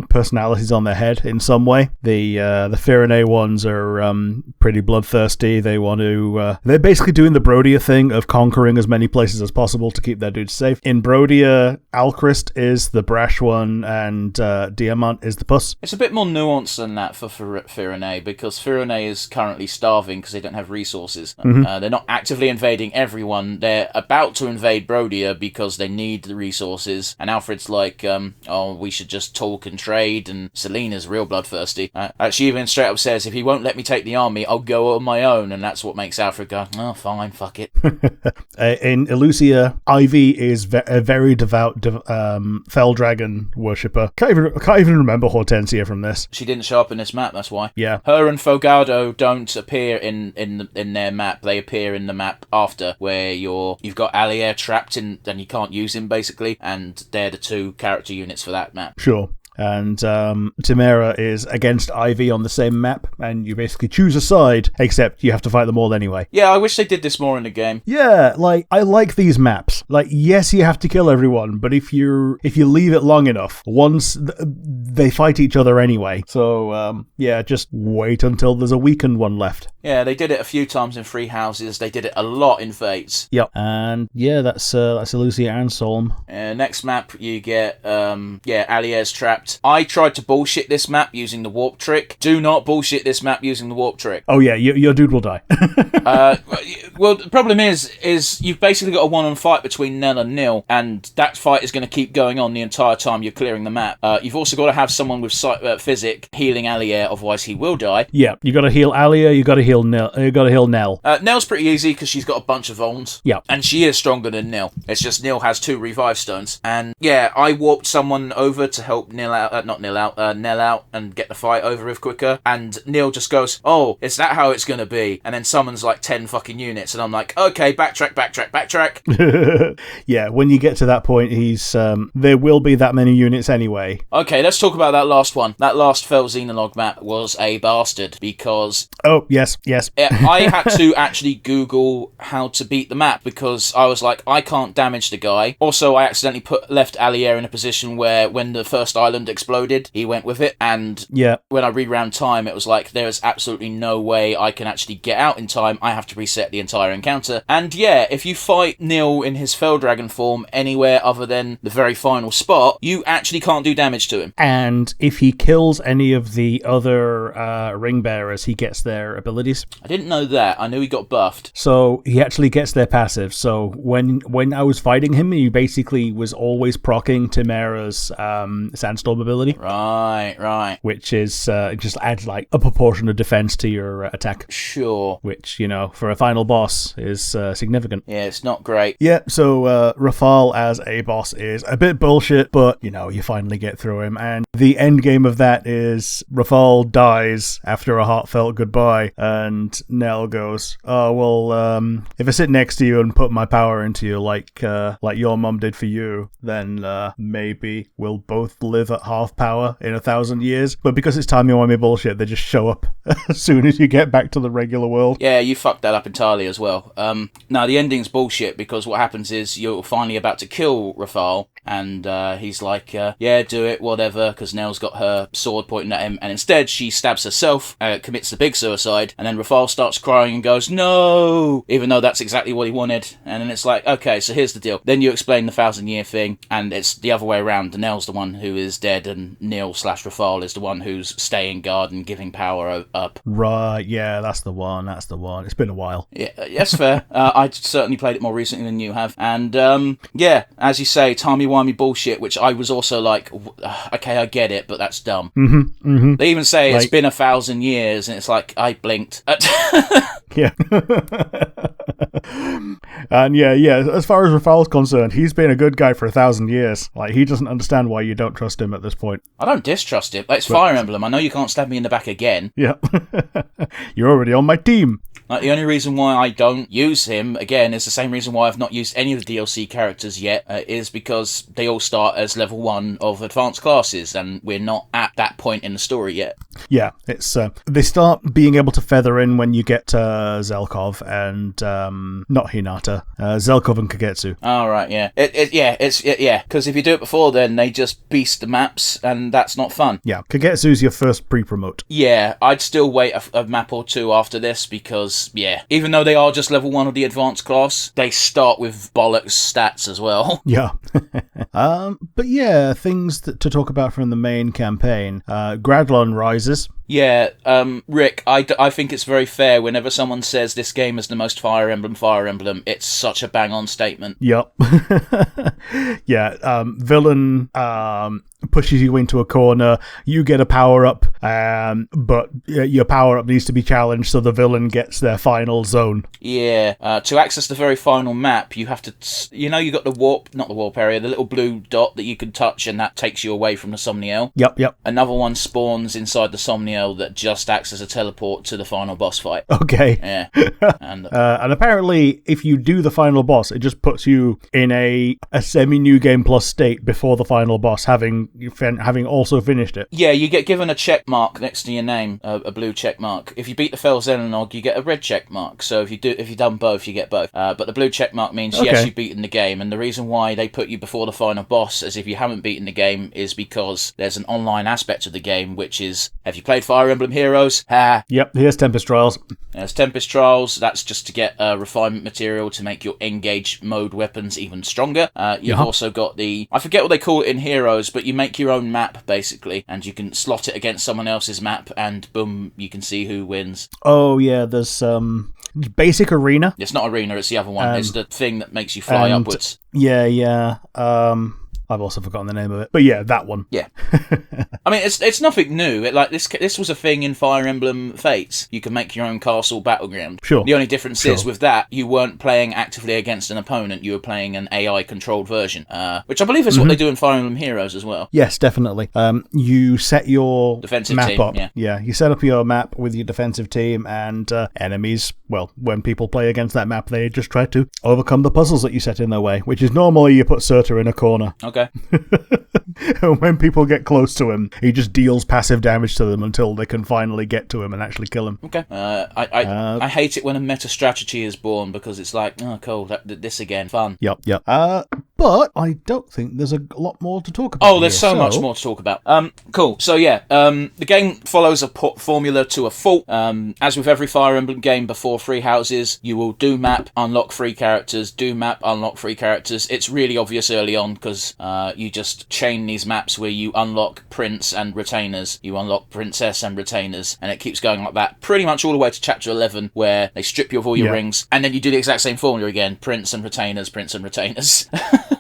personalities on their head in some way. The Firene ones are pretty bloodthirsty. They want to they're basically doing the Brodia thing of conquering as many places as possible to keep their dudes safe. In Brodia, Alchrist is the brash one and Diamant is the puss. It's a bit more nuanced than that for Firene, because Firene is currently starving because they don't have resources. They're not actively invading everyone. They're about to invade Brodia because they need the resources, and Alfred's like, we should just talk and trade, and Selena's real bloodthirsty. She even straight up says, if he won't let me take the army, I'll go on my own, and that's what makes Alfred go, oh, fine, fuck it. In Elucia, Ivy is a very devout Fell Dragon worshipper. Can't even remember Hortensia from this. She didn't show up in this map, that's why. Yeah. Her and Fogado don't appear in their map. They appear in the map after, where you've got Allier trapped in, and you can't use him, basically, and they're the two character units for that map. Sure. And Timera is against Ivy on the same map, and you basically choose a side, except you have to fight them all anyway. Yeah, I wish they did this more in the game. Yeah, I like these maps. Yes, you have to kill everyone, but if you leave it long enough, once they fight each other anyway. So, just wait until there's a weakened one left. Yeah, they did it a few times in Free Houses. They did it a lot in Fates. Yep. And yeah, that's Elucia and Solm. Next map, you get Allier's trapped. I tried to bullshit this map using the warp trick. Do not bullshit this map using the warp trick. Oh yeah, your dude will die. Well, the problem is you've basically got a one-on fight between Nell and Nil, and that fight is going to keep going on the entire time you're clearing the map. You've also got to have someone with physic healing Allier, otherwise he will die. Yeah, you got to heal Allier, you got to heal Nell. Nell's pretty easy because she's got a bunch of vulns. Yeah, and she is stronger than Nil. It's just Nil has 2 revive stones, and yeah, I warped someone over to help Nell out and get the fight over with quicker, and Neil just goes, oh, is that how it's gonna be? And then summons like 10 fucking units, and I'm like, okay, backtrack. Yeah, when you get to that point, he's there will be that many units anyway. Okay, let's talk about that last one. That last Fel Xenologue map was a bastard, because oh yes I had to actually Google how to beat the map, because I was like, I can't damage the guy. Also, I accidentally left Allier in a position where when the first island exploded, he went with it, and when I reran time, it was like, there is absolutely no way I can actually get out in time. I have to reset the entire encounter. And yeah, if you fight Nil in his Fell Dragon form anywhere other than the very final spot, you actually can't do damage to him. And if he kills any of the other ring bearers, he gets their abilities. I didn't know that. I knew he got buffed. So he actually gets their passive. So when I was fighting him, he basically was always proccing Timera's Sandstorm ability. Right. Which is just adds like a proportion of defense to your attack. Sure. Which, for a final boss is significant. Yeah, it's not great. Yeah, so Rafal as a boss is a bit bullshit, but, you finally get through him. And the end game of that is Rafal dies after a heartfelt goodbye, and Nell goes, oh, well, if I sit next to you and put my power into you like your mum did for you, then maybe we'll both live at half power in 1,000 years. But because it's timey-wimey bullshit, they just show up as soon as you get back to the regular world. Yeah, you fucked that up entirely as well. Now, the ending's bullshit, because what happens is you're finally about to kill Rafal, and he's like, yeah, do it, whatever, because Nell's got her sword pointing at him, and instead she stabs herself, commits the big suicide, and then Rafal starts crying and goes, no, even though that's exactly what he wanted. And then it's like, okay, so here's the deal. Then you explain the 1,000-year thing, and it's the other way around. Nell's the one who is dead, and Neil/Rafal is the one who's staying guard and giving power up. Right, yeah, that's the one. It's been a while. Yeah, that's fair. I certainly played it more recently than you have. And, as you say, timey-wimey bullshit, which I was also like, okay, I get it, but that's dumb. Mm-hmm. They even say it's been 1,000 years, and it's like, I blinked. Yeah. And yeah, as far as Rafal's concerned, he's been a good guy for 1,000 years. Like, he doesn't understand why you don't trust him at this point. I don't distrust him. It's Fire Emblem. I know you can't stab me in the back again. Yeah. You're already on my team. Like, the only reason why I don't use him, again, is the same reason why I've not used any of the DLC characters yet, is because they all start as level 1 of advanced classes, and we're not at that point in the story yet. Yeah, it's they start being able to feather in when you get Zelkov and, not Hinata, Zelkov and Kagetsu. Oh, right, yeah. Because if you do it before then, they just beast the maps, and that's not fun. Yeah, Kagetsu's your first pre-promote. Yeah, I'd still wait a map or two after this, because yeah, even though they are just level 1 of the advanced class, they start with bollocks stats as well. Yeah. But yeah, things to talk about from the main campaign. Gradlon rises. Yeah, Rick, I think it's very fair whenever someone says this game is the most Fire Emblem, it's such a bang-on statement. Yep. Yeah, villain pushes you into a corner, you get a power-up, but your power-up needs to be challenged, so the villain gets their final zone. Yeah, to access the very final map, you have to, you got the not the warp area, the little blue dot that you can touch, and that takes you away from the Somniel. Yep. Another one spawns inside the Somniel that just acts as a teleport to the final boss fight. Okay. Yeah. And apparently, if you do the final boss, it just puts you in a semi-new game plus state before the final boss, having also finished it. Yeah, you get given a check mark next to your name, a blue check mark. If you beat the Fel Xenanog, you get a red check mark. So if you've done both, you get both. But the blue check mark means yes, you've beaten the game. And the reason why they put you before the final boss, as if you haven't beaten the game, is because there's an online aspect of the game, which is, have you played Fire Emblem Heroes? Yep, here's Tempest Trials. There's Tempest Trials. That's just to get refinement material to make your engage mode weapons even stronger. You've also got I forget what they call it in Heroes, but you make your own map, basically, and you can slot it against someone else's map, and boom, you can see who wins. Oh, yeah, there's Basic Arena. It's not Arena, it's the other one. It's the thing that makes you fly upwards. Yeah. I've also forgotten the name of it. But yeah, that one. Yeah. I mean, it's nothing new. This was a thing in Fire Emblem Fates. You can make your own castle battleground. Sure. The only difference is with that, you weren't playing actively against an opponent. You were playing an AI-controlled version, which I believe is what they do in Fire Emblem Heroes as well. Yes, definitely. You set your defensive map team, up. Yeah, you set up your map with your defensive team, and enemies, well, when people play against that map, they just try to overcome the puzzles that you set in their way, which is normally you put Surtur in a corner. Okay. And when people get close to him, he just deals passive damage to them until they can finally get to him and actually kill him. Okay. I hate it when a meta strategy is born, because it's like, oh, cool, this again, fun. Yep. But I don't think there's a lot more to talk about. Oh, there's so much more to talk about. Cool. So yeah, the game follows a formula to a fault. As with every Fire Emblem game before Free Houses, you will do map, unlock free characters, do map, unlock free characters. It's really obvious early on, because you just chain these maps where you unlock prince and retainers, you unlock princess and retainers, and it keeps going like that pretty much all the way to chapter 11, where they strip you of all your rings, and then you do the exact same formula again: prince and retainers, prince and retainers.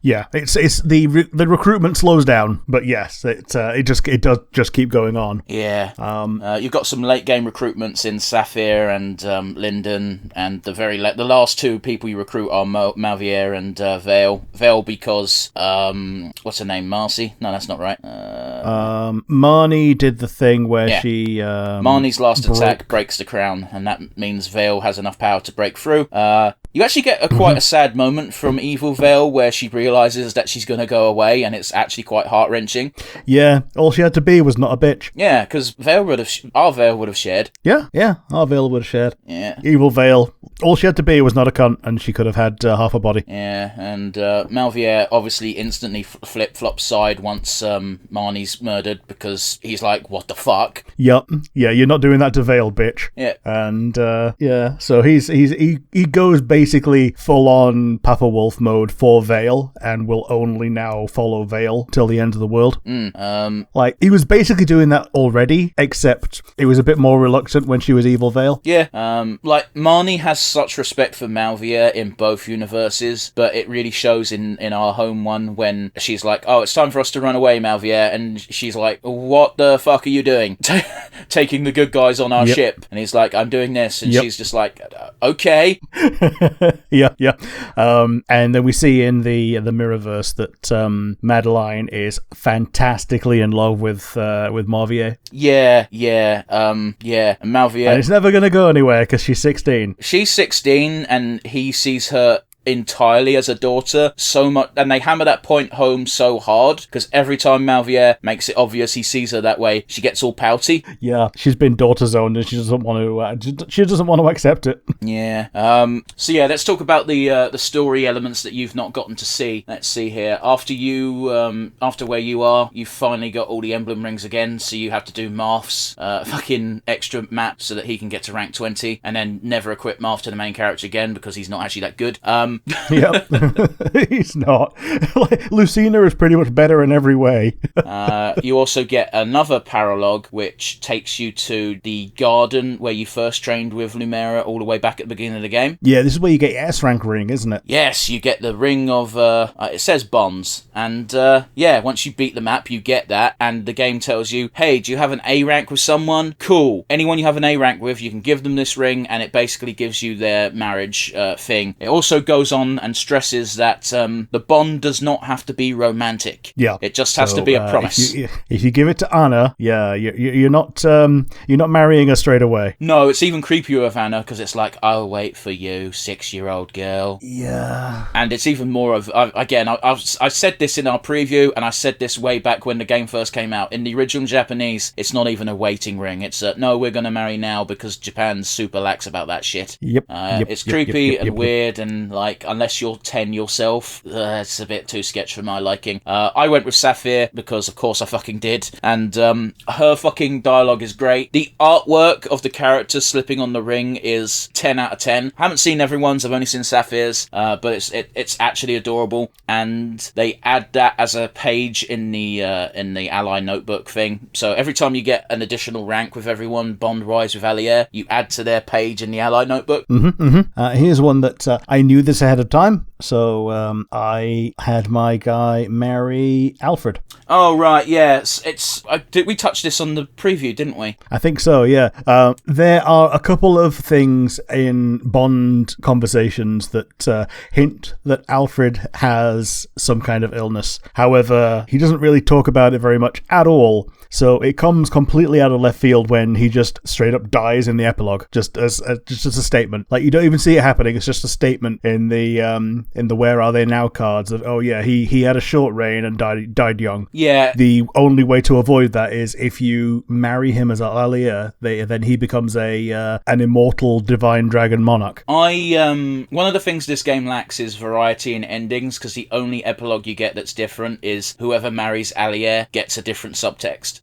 Yeah, it's the recruitment slows down, but yes, it does just keep going on. Yeah. You've got some late game recruitments in Sapphire and Linden, and the last two people you recruit are Malvier and Vale. Vale because what's her name? Marcy? No, that's not right. Marnie did the thing where she Marnie's last attack breaks the crown, and that means Vale has enough power to break through. You actually get quite a sad moment from Evil Vale where she realises that she's going to go away, and it's actually quite heart-wrenching. Yeah, all she had to be was not a bitch. Yeah, because our Vale would have shared. Yeah, our Vale would have shared. Yeah. Evil Vale, all she had to be was not a cunt, and she could have had half a body. Yeah, and Malvier obviously instantly flip-flops side once Marnie's murdered, because he's like, what the fuck? Yup. Yeah, you're not doing that to Vale, bitch. Yeah. And so he goes basically full-on Papa Wolf mode for Vale, and will only now follow Vale till the end of the world. Like, he was basically doing that already, except it was a bit more reluctant when she was Evil Vale. Yeah, like, Marnie has such respect for Malvier in both universes, but it really shows in our home one when she's like, oh, it's time for us to run away, Malvier, and she's like, what the fuck are you doing? taking the good guys on our ship. And he's like, I'm doing this. And she's just like, okay. Yeah. And then we see in the Mirrorverse that Madeline is fantastically in love with Marvier. Yeah. And Malvier. And it's never going to go anywhere because she's 16. She's 16 and he sees her entirely as a daughter so much, and they hammer that point home so hard because every time Malvier makes it obvious he sees her that way, she gets all pouty. Yeah, she's been daughter zoned and she doesn't want to accept it. Yeah. So yeah, let's talk about the story elements that you've not gotten to see. Let's see here. After where you are, you've finally got all the emblem rings again, so you have to do Marth's fucking extra map so that he can get to rank 20, and then never equip Marth to the main character again because he's not actually that good. Yep. He's not. Like, Lucina is pretty much better in every way. You also get another paralogue which takes you to the garden where you first trained with Lumera all the way back at the beginning of the game. Yeah, this is where you get your S-rank ring, isn't it? Yes, you get the ring of, it says bonds, and once you beat the map you get that, and the game tells you, hey, do you have an A rank with someone? Cool. Anyone you have an A rank with, you can give them this ring, and it basically gives you their marriage thing. It also goes on and stresses that the bond does not have to be romantic. Yeah, it just has to be a promise. If you give it to Anna, you're not marrying her straight away. No, it's even creepier with Anna because it's like, I'll wait for you, 6-year-old girl. Yeah, and it's even more of I said this in our preview, and I said this way back when the game first came out. In the original Japanese, it's not even a waiting ring. It's no, we're gonna marry now because Japan's super lax about that shit. It's creepy and weird and like. Unless you're 10 yourself, it's a bit too sketch for my liking. I went with Sapphire because, of course, I fucking did. And her fucking dialogue is great. The artwork of the character slipping on the ring is 10 out of 10. I haven't seen everyone's, I've only seen Sapphire's, but it's actually adorable. And they add that as a page in the ally notebook thing. So every time you get an additional rank with everyone, bond-wise with Allier, you add to their page in the ally notebook. Here's one that I knew this ahead of time, so I had my guy marry Alfred. Oh right, yes. We touched this on the preview, didn't we? I think so. Yeah. There are a couple of things in Bond conversations that hint that Alfred has some kind of illness. However, he doesn't really talk about it very much at all. So it comes completely out of left field when he just straight up dies in the epilogue, just as a statement. Like, you don't even see it happening. It's just a statement in the Where Are They Now cards of, oh yeah, he had a short reign and died young. Yeah. The only way to avoid that is if you marry him as Alia, then he becomes an immortal divine dragon monarch. One of the things this game lacks is variety in endings, because the only epilogue you get that's different is whoever marries Allier gets a different subtext.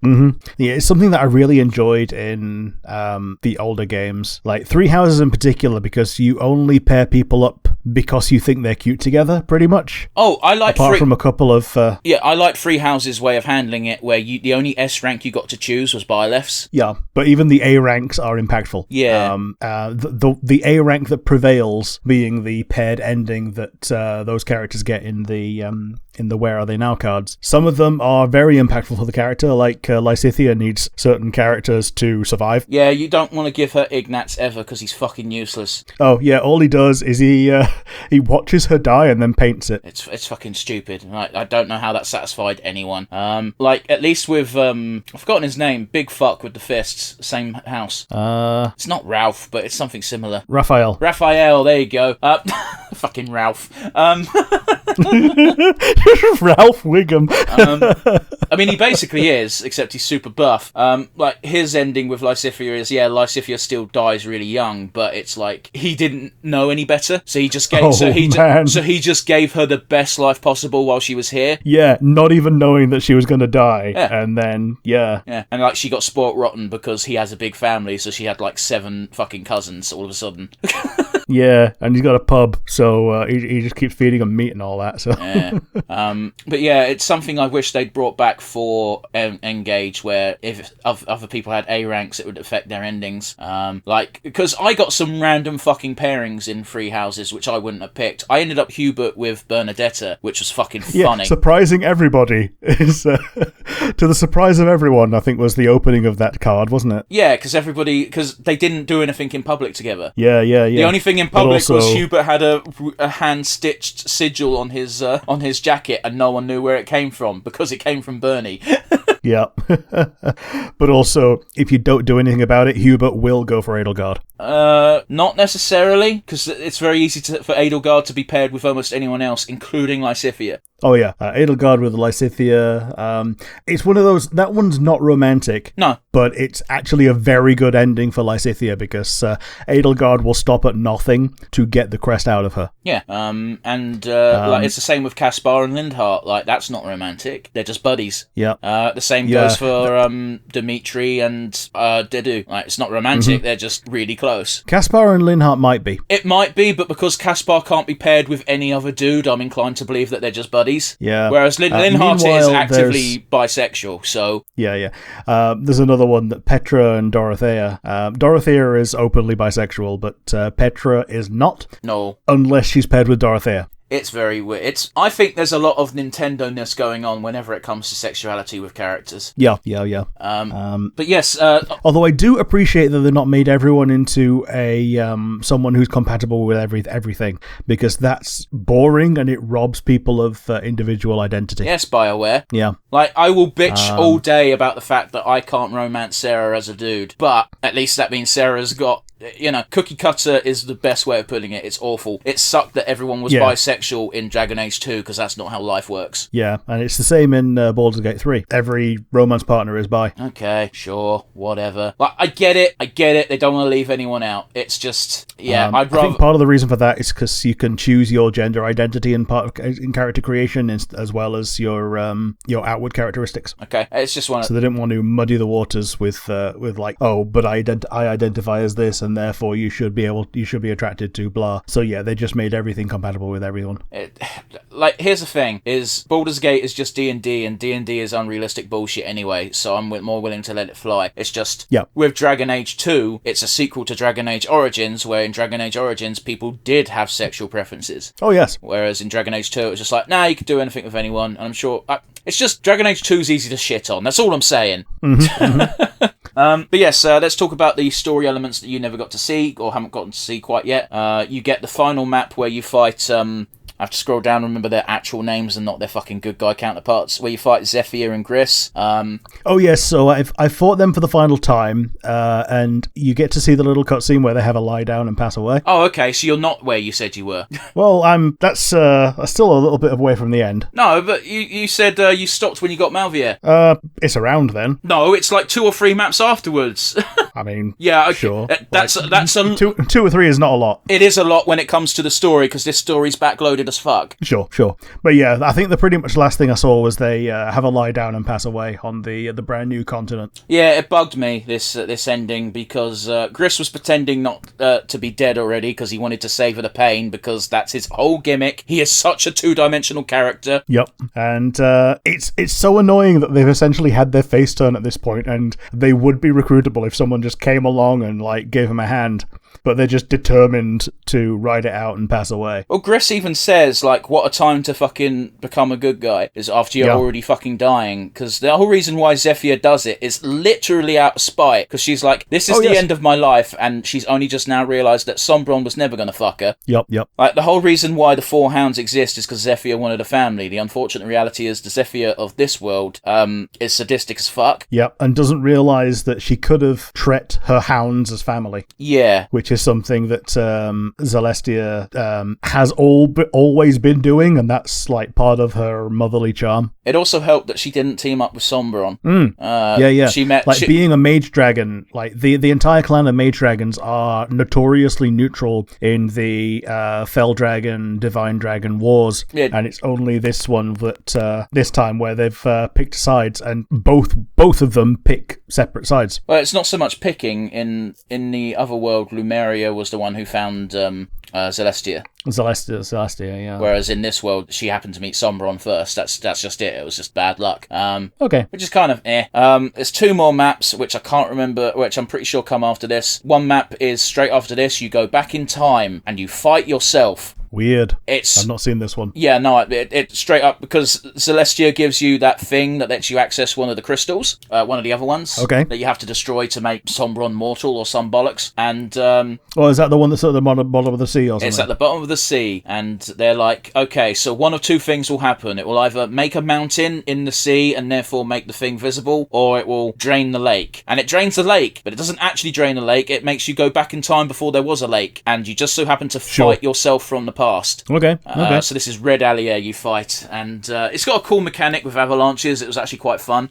Yeah, it's something that I really enjoyed in the older games, like Three Houses in particular, because you only pair people up because you think they're cute together, pretty much. Oh, I like apart from a couple of I like Three Houses' way of handling it, where the only S rank you got to choose was Bylefs. Yeah, but even the A ranks are impactful. Yeah. The A rank that prevails being the paired ending that those characters get in the Where Are They Now cards. Some of them are very impactful for the character, like Lysithea needs certain characters to survive. Yeah, you don't want to give her Ignatz ever because he's fucking useless. Oh yeah, all he does is he watches her die and then paints it. It's fucking stupid. I don't know how that satisfied anyone. Like, at least with I've forgotten his name, Big Fuck with the fists, same house. It's not Ralph, but it's something similar. Raphael, there you go. Fucking Ralph. Ralph Wiggum. I mean, he basically is, except he's super buff. Like, his ending with Lysithea is, Lysithea still dies really young, but it's like he didn't know any better, so he just gave he just gave her the best life possible while she was here. Yeah, not even knowing that she was going to die, and then and like she got spoilt rotten because he has a big family, so she had like 7 fucking cousins all of a sudden. Yeah, and he's got a pub, so he just keeps feeding them meat and all that. So yeah. But yeah, it's something I wish they'd brought back for Engage, where if other people had A ranks, it would affect their endings. Because I got some random fucking pairings in Free Houses, which I wouldn't have picked. I ended up Hubert with Bernadetta, which was fucking funny. Surprising everybody. To the surprise of everyone, I think was the opening of that card, wasn't it? Yeah, because they didn't do anything in public together. Yeah. The only thing in public was Hubert had a hand-stitched sigil on his jacket, and no one knew where it came from, because it came from Bernie. Yeah. But also, if you don't do anything about it, Hubert will go for Edelgard. Not necessarily, because it's very easy for Edelgard to be paired with almost anyone else, including Lysithea. Oh yeah, Edelgard with Lysithea. It's one of those, that one's not romantic. No. But it's actually a very good ending for Lysithea, because Edelgard will stop at nothing to get the crest out of her. Yeah, it's the same with Caspar and Lindhart. Like, that's not romantic. They're just buddies. Yeah. The same goes for Dimitri and Dedu. Like, it's not romantic. Mm-hmm. They're just really close. Caspar and Lindhart might be. It might be, but because Caspar can't be paired with any other dude, I'm inclined to believe that they're just buddies. Yeah. Whereas Lindhart is actively bisexual, so... Yeah. There's another one, that Petra and Dorothea. Dorothea is openly bisexual, but Petra is not. No. Unless she's paired with Dorothea. It's very weird. I think there's a lot of Nintendo-ness going on whenever it comes to sexuality with characters. Yeah. But yes... although I do appreciate that they've not made everyone into a someone who's compatible with everything, because that's boring and it robs people of individual identity. Yes, BioWare. Yeah. Like, I will bitch all day about the fact that I can't romance Sarah as a dude, but at least that means Sarah's got... cookie cutter is the best way of putting it. It's awful. It sucked that everyone was bisexual in Dragon Age 2, because that's not how life works. Yeah, and it's the same in Baldur's Gate 3. Every romance partner is bi. Okay, sure, whatever. Like, I get it. They don't want to leave anyone out. It's just, I'd rather... I think part of the reason for that is because you can choose your gender identity in character creation, as well as your outward characteristics. Okay, it's just one. So they didn't want to muddy the waters with like, oh, but I identify as this, and therefore you should be attracted to blah. So yeah, they just made everything compatible with everyone. Here's the thing: is Baldur's Gate is just D&D, and D&D is unrealistic bullshit anyway. So I'm more willing to let it fly. It's just with Dragon Age 2, it's a sequel to Dragon Age Origins, where in Dragon Age Origins people did have sexual preferences. Oh yes. Whereas in Dragon Age 2, it was just like, nah, you could do anything with anyone. And I'm sure it's just Dragon Age 2 is easy to shit on. That's all I'm saying. Mm-hmm. But yes, let's talk about the story elements that you never got to see, or haven't gotten to see quite yet. You get the final map where you fight... I have to scroll down and remember their actual names and not their fucking good guy counterparts, where you fight Zephyr and Gris. Oh yes, so I fought them for the final time, and you get to see the little cutscene where they have a lie down and pass away. Oh, okay, so you're not where you said you were. Well, that's still a little bit of way from the end. No, but you said you stopped when you got Malvier. It's around then. No, it's like 2 or 3 maps afterwards. I mean, yeah, okay. Sure. That's a... 2 or 3 is not a lot. It is a lot when it comes to the story, because this story's backloaded as fuck. Sure. But yeah, I think the pretty much last thing I saw was they have a lie down and pass away on the brand new continent. Yeah, it bugged me, this ending, because Gris was pretending not to be dead already, because he wanted to savour the pain, because that's his whole gimmick. He is such a 2-dimensional character. Yep. And it's so annoying that they've essentially had their face turn at this point, and they would be recruitable if someone just came along and like gave him a hand. But they're just determined to ride it out and pass away. Well, Gris even says, like, what a time to fucking become a good guy is after you're already fucking dying. Because the whole reason why Zephyr does it is literally out of spite. Because she's like, this is the end of my life, and she's only just now realised that Sombron was never going to fuck her. Yep. Like, the whole reason why the 4 hounds exist is because Zephyr wanted a family. The unfortunate reality is the Zephyr of this world is sadistic as fuck. Yep, and doesn't realise that she could have treated her hounds as family. Yeah. Which is something that Celestia has always been doing, and that's like part of her motherly charm. It also helped that she didn't team up with Sombron. Yeah. She met being a mage dragon. Like the entire clan of mage dragons are notoriously neutral in the Fell Dragon, Divine Dragon wars, and it's only this one that this time where they've picked sides, and both of them pick separate sides. Well, it's not so much picking in the other world, Lumeria was the one who found Celestia. Celestia, yeah. Whereas in this world, she happened to meet Sombron first. That's just it. It was just bad luck. Okay. Which is kind of there's 2 more maps, which I can't remember, which I'm pretty sure come after this. One map is straight after this. You go back in time and you fight yourself. Weird. I've not seen this one. Yeah, no, it straight up, because Celestia gives you that thing that lets you access one of the crystals, one of the other ones. Okay. That you have to destroy to make Sombron mortal or some bollocks. And is that the one that's at the bottom of the sea or something? it's at the bottom of the sea, and they're like, okay, so one of 2 things will happen. It will either make a mountain in the sea and therefore make the thing visible, or it will drain the lake. And it drains the lake, but it doesn't actually drain the lake. It makes you go back in time before there was a lake, and you just so happen to fight yourself from the past. Okay. So this is Red Allier you fight, and it's got a cool mechanic with avalanches. It was actually quite fun.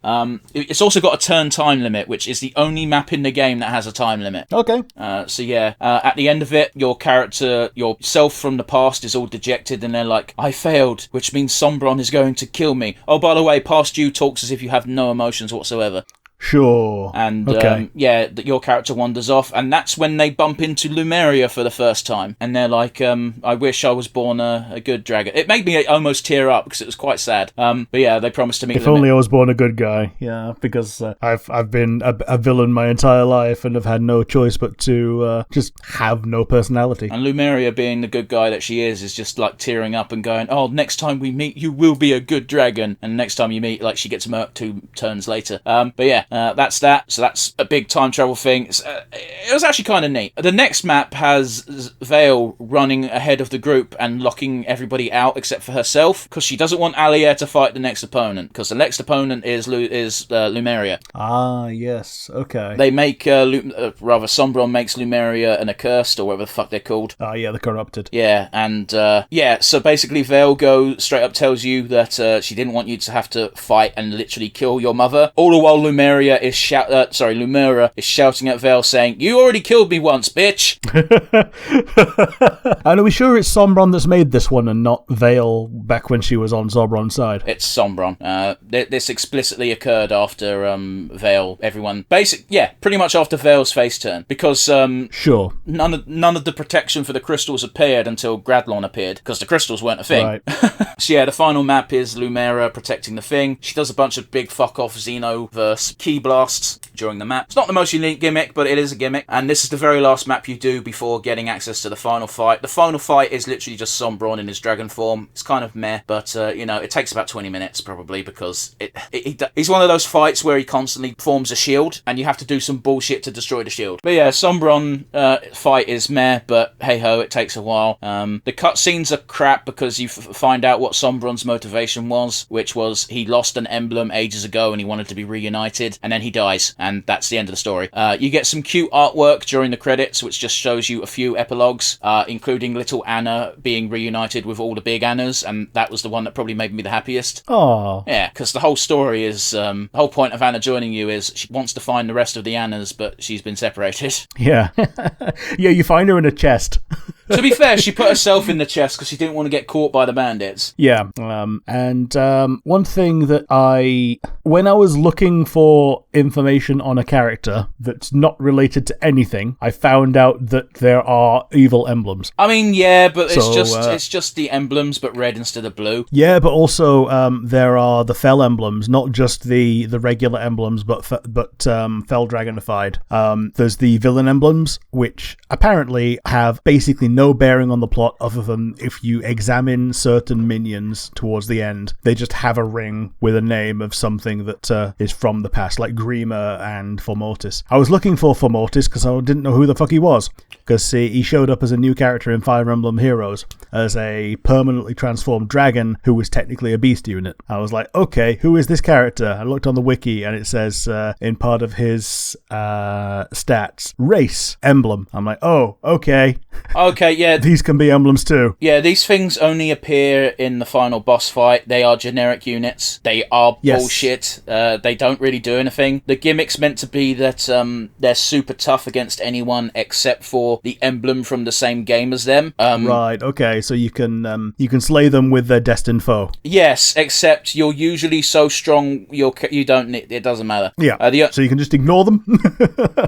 It's also got a turn time limit, which is the only map in the game that has a time limit. Okay. So yeah, at the end of it, your character, yourself from the past, is all dejected, and they're like, I failed, which means Sombron is going to kill me. Oh, by the way, past you talks as if you have no emotions whatsoever. Sure. And okay. Your character wanders off, and that's when they bump into Lumeria for the first time, and they're like, I wish I was born a good dragon. It made me almost tear up because it was quite sad. But yeah, they promised to meet. If only I was born a good guy. Yeah, because I've been a villain my entire life and have had no choice but to just have no personality. And Lumeria, being the good guy that she is just like tearing up and going, oh, next time we meet, you will be a good dragon. And next time you meet, like, she gets murked 2 turns later. But yeah. That's that. So that's a big time travel thing. It was actually kind of neat. The next map has Vale running ahead of the group and locking everybody out except for herself, because she doesn't want Allier to fight the next opponent, because the next opponent is Lumeria. Ah, yes. Okay. They make, Sombron makes Lumeria an accursed, or whatever the fuck they're called. Ah, yeah, the corrupted. Yeah, and so basically Vale straight up tells you that she didn't want you to have to fight and literally kill your mother, all the while Lumeria is shouting at Vale saying, you already killed me once, bitch. And are we sure it's Sombron that's made this one and not Vale back when she was on Sombron's side? It's Sombron. This explicitly occurred after Vale, pretty much after Vale's face turn, because sure, none of the protection for the crystals appeared until Gradlon appeared, because the crystals weren't a thing. Right. So yeah, the final map is Lumeria protecting the thing. She does a bunch of big fuck off Xenoverse key blasts during the map. It's not the most unique gimmick, but it is a gimmick. And this is the very last map you do before getting access to the final fight. The final fight is literally just Sombron in his dragon form. It's kind of meh, but it takes about 20 minutes probably, because he's one of those fights where he constantly forms a shield and you have to do some bullshit to destroy the shield. But yeah, Sombron fight is meh, but hey ho, it takes a while. The cutscenes are crap because you find out what Sombron's motivation was, which was he lost an emblem ages ago and he wanted to be reunited, and then he dies, and that's the end of the story. You get some cute artwork during the credits, which just shows you a few epilogues, including little Anna being reunited with all the big Annas, and that was the one that probably made me the happiest. Oh. Yeah, because the whole story is, the whole point of Anna joining you is she wants to find the rest of the Annas, but she's been separated. Yeah. Yeah, you find her in a chest. To be fair, she put herself in the chest because she didn't want to get caught by the bandits. Yeah, and one thing that when I was looking for information on a character that's not related to anything, I found out that there are evil emblems. I mean, yeah, but it's just the emblems, but red instead of blue. Yeah, but also there are the Fel emblems, not just the regular emblems, but Fel Dragonified. There's the villain emblems, which apparently have basically no bearing on the plot other than if you examine certain minions towards the end, they just have a ring with a name of something that is from the past, like Grima and Formortis. I was looking for Formortis because I didn't know who the fuck he was, because he showed up as a new character in Fire Emblem Heroes as a permanently transformed dragon who was technically a beast unit. I was like, okay, who is this character? I looked on the wiki and it says in part of his stats, race emblem. I'm like, oh, okay. Okay, Okay, yeah. These can be emblems too. Yeah, these things only appear in the final boss fight. They are generic units. They are bullshit. They don't really do anything. The gimmick's meant to be that they're super tough against anyone except for the emblem from the same game as them. Right, okay, so you can slay them with their destined foe. Yes, except you're usually so strong you don't need, it doesn't matter. Yeah, so you can just ignore them?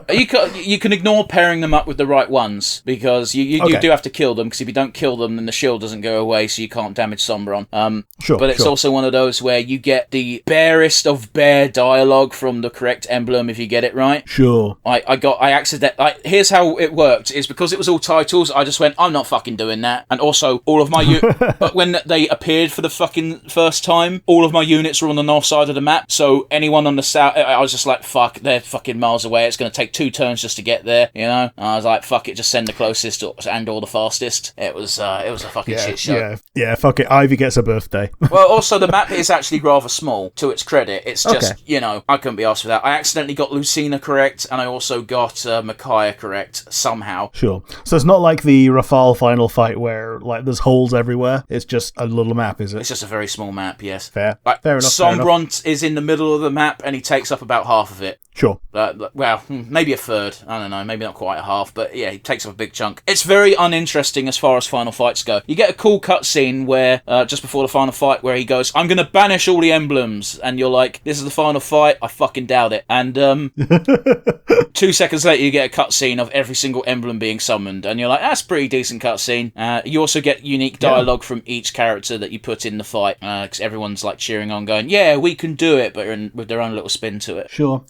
You can ignore pairing them up with the right ones, because you do have to kill them, because if you don't kill them, then the shield doesn't go away, so you can't damage Sombron. But it's also one of those where you get the barest of bare dialogue from the correct emblem if you get it right. Sure. Here's how it worked, is because it was all titles, I just went, I'm not fucking doing that. And also, all of my but when they appeared for the fucking first time, all of my units were on the north side of the map, so anyone on the south, I was just like, fuck, they're fucking miles away, it's going to take 2 turns just to get there, you know? And I was like, fuck it, just send the closest and or the fastest. It was a fucking shit show. Yeah, fuck it, Ivy gets a birthday. Well, also, the map is actually rather small, to its credit. It's just, I couldn't be asked for that. I accidentally got Lucina correct, and I also got Micaiah correct, somehow. Sure. So it's not like the Rafale final fight where, like, there's holes everywhere. It's just a little map, is it? It's just a very small map, yes. Fair. Fair enough. Sombron is in the middle of the map, and he takes up about half of it. Sure. Well, maybe a third. I don't know. Maybe not quite a half, but yeah, he takes up a big chunk. It's very uninteresting as far as final fights go. You get a cool cutscene where, just before the final fight, where he goes, I'm going to banish all the emblems. And you're like, this is the final fight? I fucking doubt it. And 2 seconds later, you get a cutscene of every single emblem being summoned. And you're like, that's a pretty decent cutscene. You also get unique dialogue from each character that you put in the fight. Because everyone's like cheering on, going, yeah, we can do it, but with their own little spin to it. Sure.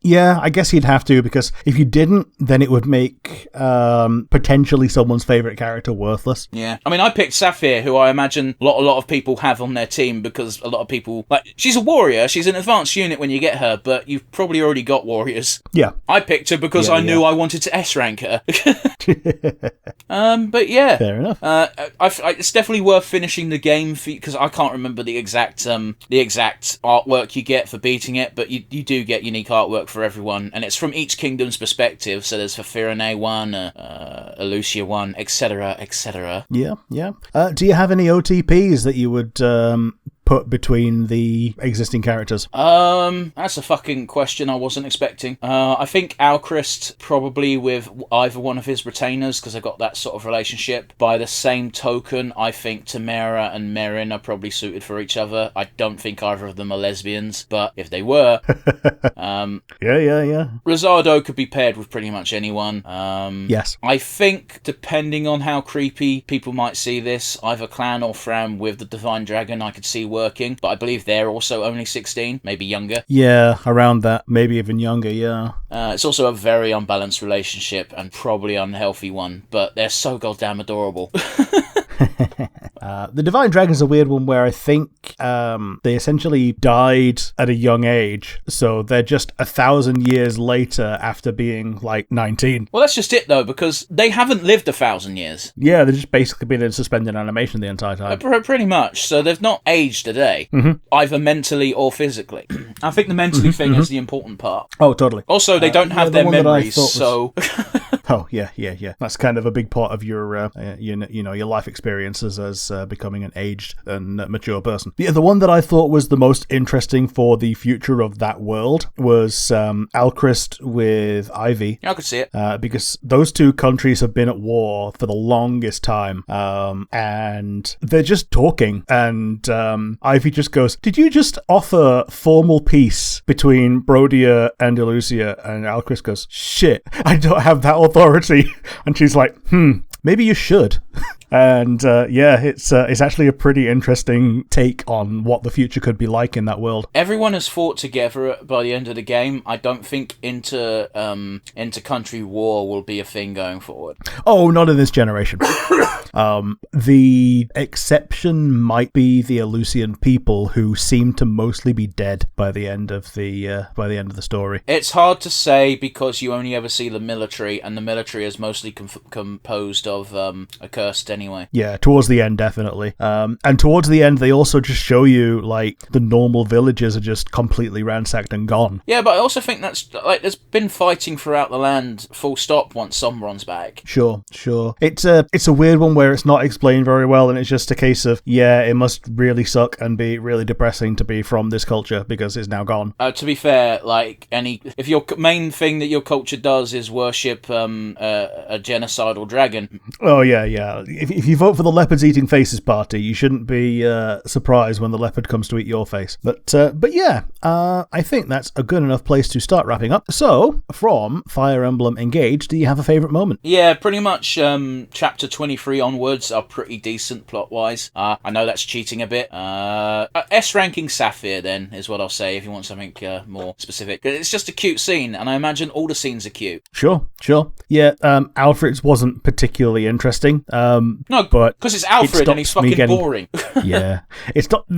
I guess you'd have to, because if you didn't, then it would make potentially someone's favourite character worthless. Yeah. I mean, I picked Sapphire, who I imagine a lot of people have on their team, because a lot of people, like, she's a warrior, she's an advanced unit when you get her, but you've probably already got warriors. Yeah. I picked her because I knew I wanted to S-rank her. But yeah. Fair enough. It's definitely worth finishing the game, because I can't remember the exact artwork you get for beating it, but you do get unique artwork for everyone, and it's from each kingdom's perspective, so there's for Firene 1, Elucia 1, etc, etc. Yeah. Do you have any OTPs that you would put between the existing characters? That's a fucking question I wasn't expecting. I think Alchrist probably with either one of his retainers, because they've got that sort of relationship. By the same token, I think Tamara and Merin are probably suited for each other. I don't think either of them are lesbians, but if they were... Yeah. Rosado could be paired with pretty much anyone. Yes. I think, depending on how creepy people might see this, either Clan or Fram with the Divine Dragon I could see working, but I believe they're also only 16, maybe younger. Yeah, around that, maybe even younger, yeah. It's also a very unbalanced relationship, and probably unhealthy one, but they're so goddamn adorable. The Divine Dragon's a weird one where I think they essentially died at a young age, so they're just 1,000 years later after being like 19. Well, that's just it though, because they haven't lived 1,000 years. Yeah, they've just basically been in suspended animation the entire time. Pretty much, so they've not aged a day, either mentally or physically. I think the mentally thing is the important part. Oh, totally. Also, they don't have their memories, so... Oh, yeah. That's kind of a big part of your, your life experiences as becoming an aged and mature person. The one that I thought was the most interesting for the future of that world was Alchrist with Ivy. Yeah, I could see it. Because those two countries have been at war for the longest time, and they're just talking, and Ivy just goes, "Did you just offer formal peace between Brodia and Elucia?" And Alchrist goes, "Shit, I don't have that authority." And she's like, maybe you should. And it's actually a pretty interesting take on what the future could be like in that world. Everyone has fought together by the end of the game. I don't think inter-country war will be a thing going forward. Oh, not in this generation. The exception might be the Elucian people, who seem to mostly be dead by the end of the story. It's hard to say because you only ever see the military, and the military is mostly composed of accursed anyway. Yeah, towards the end, definitely. And towards the end, they also just show you, like, the normal villages are just completely ransacked and gone. Yeah, but I also think that's, like, there's been fighting throughout the land, full stop, once Sombron's back. Sure. It's a weird one where it's not explained very well, and it's just a case of, yeah, it must really suck and be really depressing to be from this culture because it's now gone. To be fair, like, if your main thing that your culture does is worship a genocidal dragon. Oh, yeah. If you vote for the Leopards Eating Faces party, you shouldn't be surprised when the leopard comes to eat your face. But yeah, I think that's a good enough place to start wrapping up. So, from Fire Emblem Engage, do you have a favourite moment? Yeah, pretty much chapter 23 onwards are pretty decent plot-wise. I know that's cheating a bit. S-ranking Sapphire, then, is what I'll say if you want something more specific. It's just a cute scene, and I imagine all the scenes are cute. Sure. Yeah, Alfred's wasn't particularly interesting. No, but because it's Alfred and he's fucking boring. Yeah.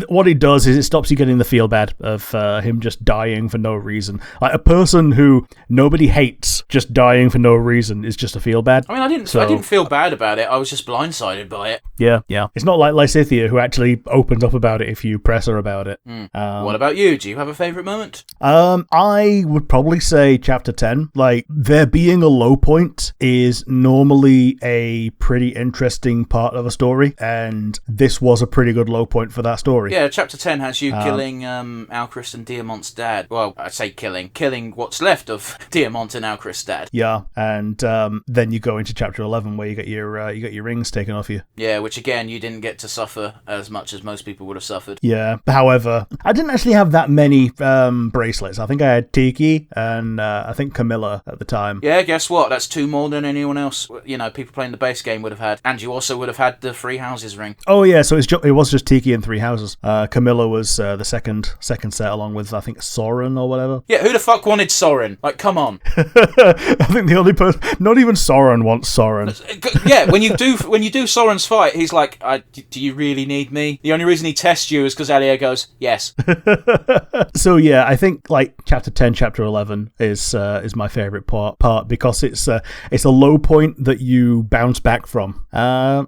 What it does is it stops you getting the feel bad of him just dying for no reason. Like, a person who nobody hates just dying for no reason is just a feel bad. I mean, I didn't feel bad about it. I was just blindsided by it. Yeah. It's not like Lysithea, who actually opens up about it if you press her about it. What about you? Do you have a favourite moment? I would probably say chapter 10. Like, there being a low point is normally a pretty interesting part of a story, and this was a pretty good low point for that story. Yeah, chapter 10 has you killing Alchrist and Diamant's dad. Well, I say killing what's left of Diamant and Alchrist's dad. Yeah, and then you go into chapter 11 where you get your rings taken off you. Yeah, which again you didn't get to suffer as much as most people would have suffered. Yeah, however, I didn't actually have that many bracelets. I think I had Tiki and I think Camilla at the time. Yeah, guess what? That's 2 more than anyone else. You know, people playing the base game would have had. And you also would have had the 3 houses ring. Oh yeah, so it was just Tiki and 3 houses. Camilla was the second set, along with I think Soren or whatever. Yeah, who the fuck wanted Soren? Like, come on. I think the only person, not even Soren wants Soren. Yeah, when you do Soren's fight, he's like, do you really need me? The only reason he tests you is because Alia goes, yes. So yeah, I think like chapter 10, chapter 11 is my favourite part because it's a low point that you bounce back from.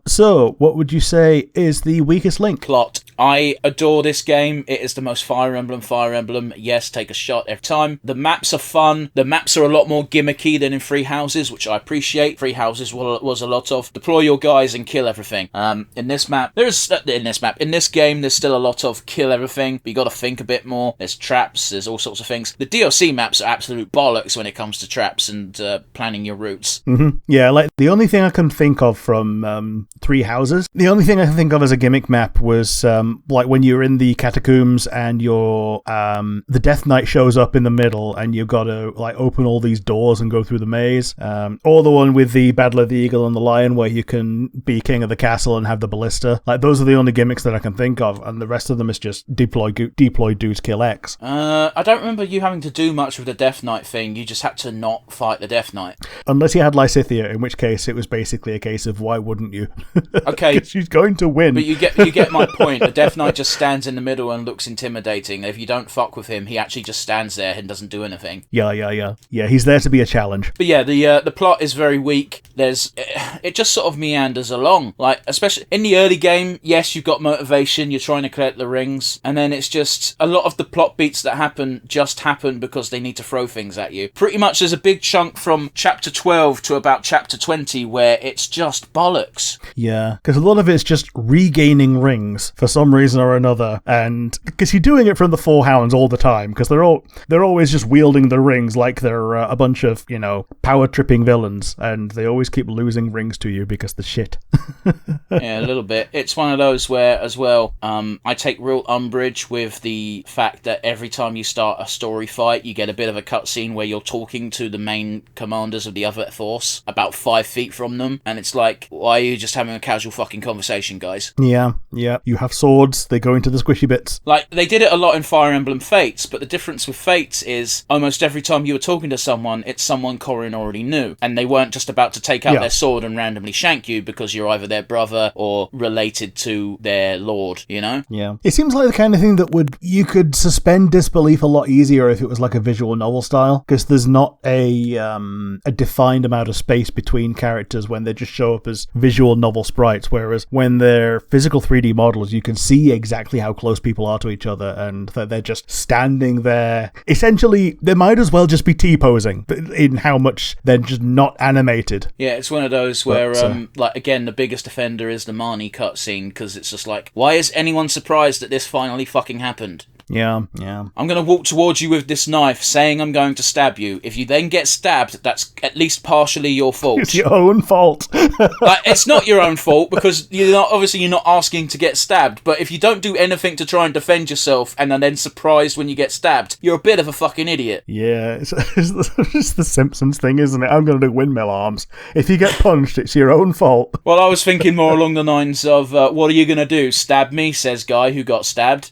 So what would you say is the weakest link? Plot. I adore this game. It is the most Fire Emblem. Yes, take a shot every time. The maps are fun. The maps are a lot more gimmicky than in Three Houses, which I appreciate. Three Houses was a lot of deploy your guys and kill everything. In this game, there's still a lot of kill everything, but you got to think a bit more. There's traps. There's all sorts of things. The DLC maps are absolute bollocks when it comes to traps and planning your routes. Mm-hmm. Yeah, like the only thing I can think of from Three Houses, the only thing I can think of as a gimmick map was like when you're in the catacombs and the Death Knight shows up in the middle and you've got to like open all these doors and go through the maze, or the one with the Battle of the Eagle and the Lion where you can be king of the castle and have the ballista. Like, those are the only gimmicks that I can think of, and the rest of them is just deploy dudes, kill X. I don't remember you having to do much with the Death Knight thing. You just had to not fight the Death Knight. Unless you had Lysithea, in which case it was basically a case of why wouldn't you? Okay. Because she's going to win. But you get my point. The Death Knight just stands in the middle and looks intimidating. If you don't fuck with him, he actually just stands there and doesn't do anything. Yeah, he's there to be a challenge. But yeah, the plot is very weak. It just sort of meanders along. Like, especially in the early game, yes, you've got motivation, you're trying to collect the rings, and then it's just a lot of the plot beats that happen because they need to throw things at you. Pretty much there's a big chunk from chapter 12 to about chapter 20 where it's just bollocks. Yeah, because a lot of it's just regaining rings for some reason or another, and because you're doing it from the Four Hounds all the time, because they're always just wielding the rings like they're a bunch of, power tripping villains, and they always keep losing rings to you because the shit. Yeah, a little bit. It's one of those where, as well, I take real umbrage with the fact that every time you start a story fight, you get a bit of a cutscene where you're talking to the main commanders of the other force about 5 feet from them, and it's like, why are you just having a casual fucking conversation, guys? Yeah. You have swords, they go into the squishy bits. Like, they did it a lot in Fire Emblem Fates, but the difference with Fates is almost every time you were talking to someone, it's someone Corrin already knew, and they weren't just about to take out their sword and randomly shank you because you're either their brother or related to their lord, Yeah. It seems like the kind of thing that you could suspend disbelief a lot easier if it was like a visual novel style, because there's not a defined amount of space between characters when they just show up as visual novel sprites, whereas when they're physical 3D models, you can see exactly how close people are to each other, and that they're just standing there. Essentially, they might as well just be T-posing in how much they're just not animated. Yeah, it's one of those where, like, again, the biggest offender is the Marnie cutscene, because it's just like, why is anyone surprised that this finally fucking happened? Yeah. I'm going to walk towards you with this knife, saying I'm going to stab you. If you then get stabbed, that's at least partially your fault. It's your own fault. Like, it's not your own fault, because you're not asking to get stabbed, but if you don't do anything to try and defend yourself and are then surprised when you get stabbed, you're a bit of a fucking idiot. Yeah, it's the Simpsons thing, isn't it? I'm going to do windmill arms. If you get punched, it's your own fault. Well, I was thinking more along the lines of, what are you going to do? Stab me, says guy who got stabbed.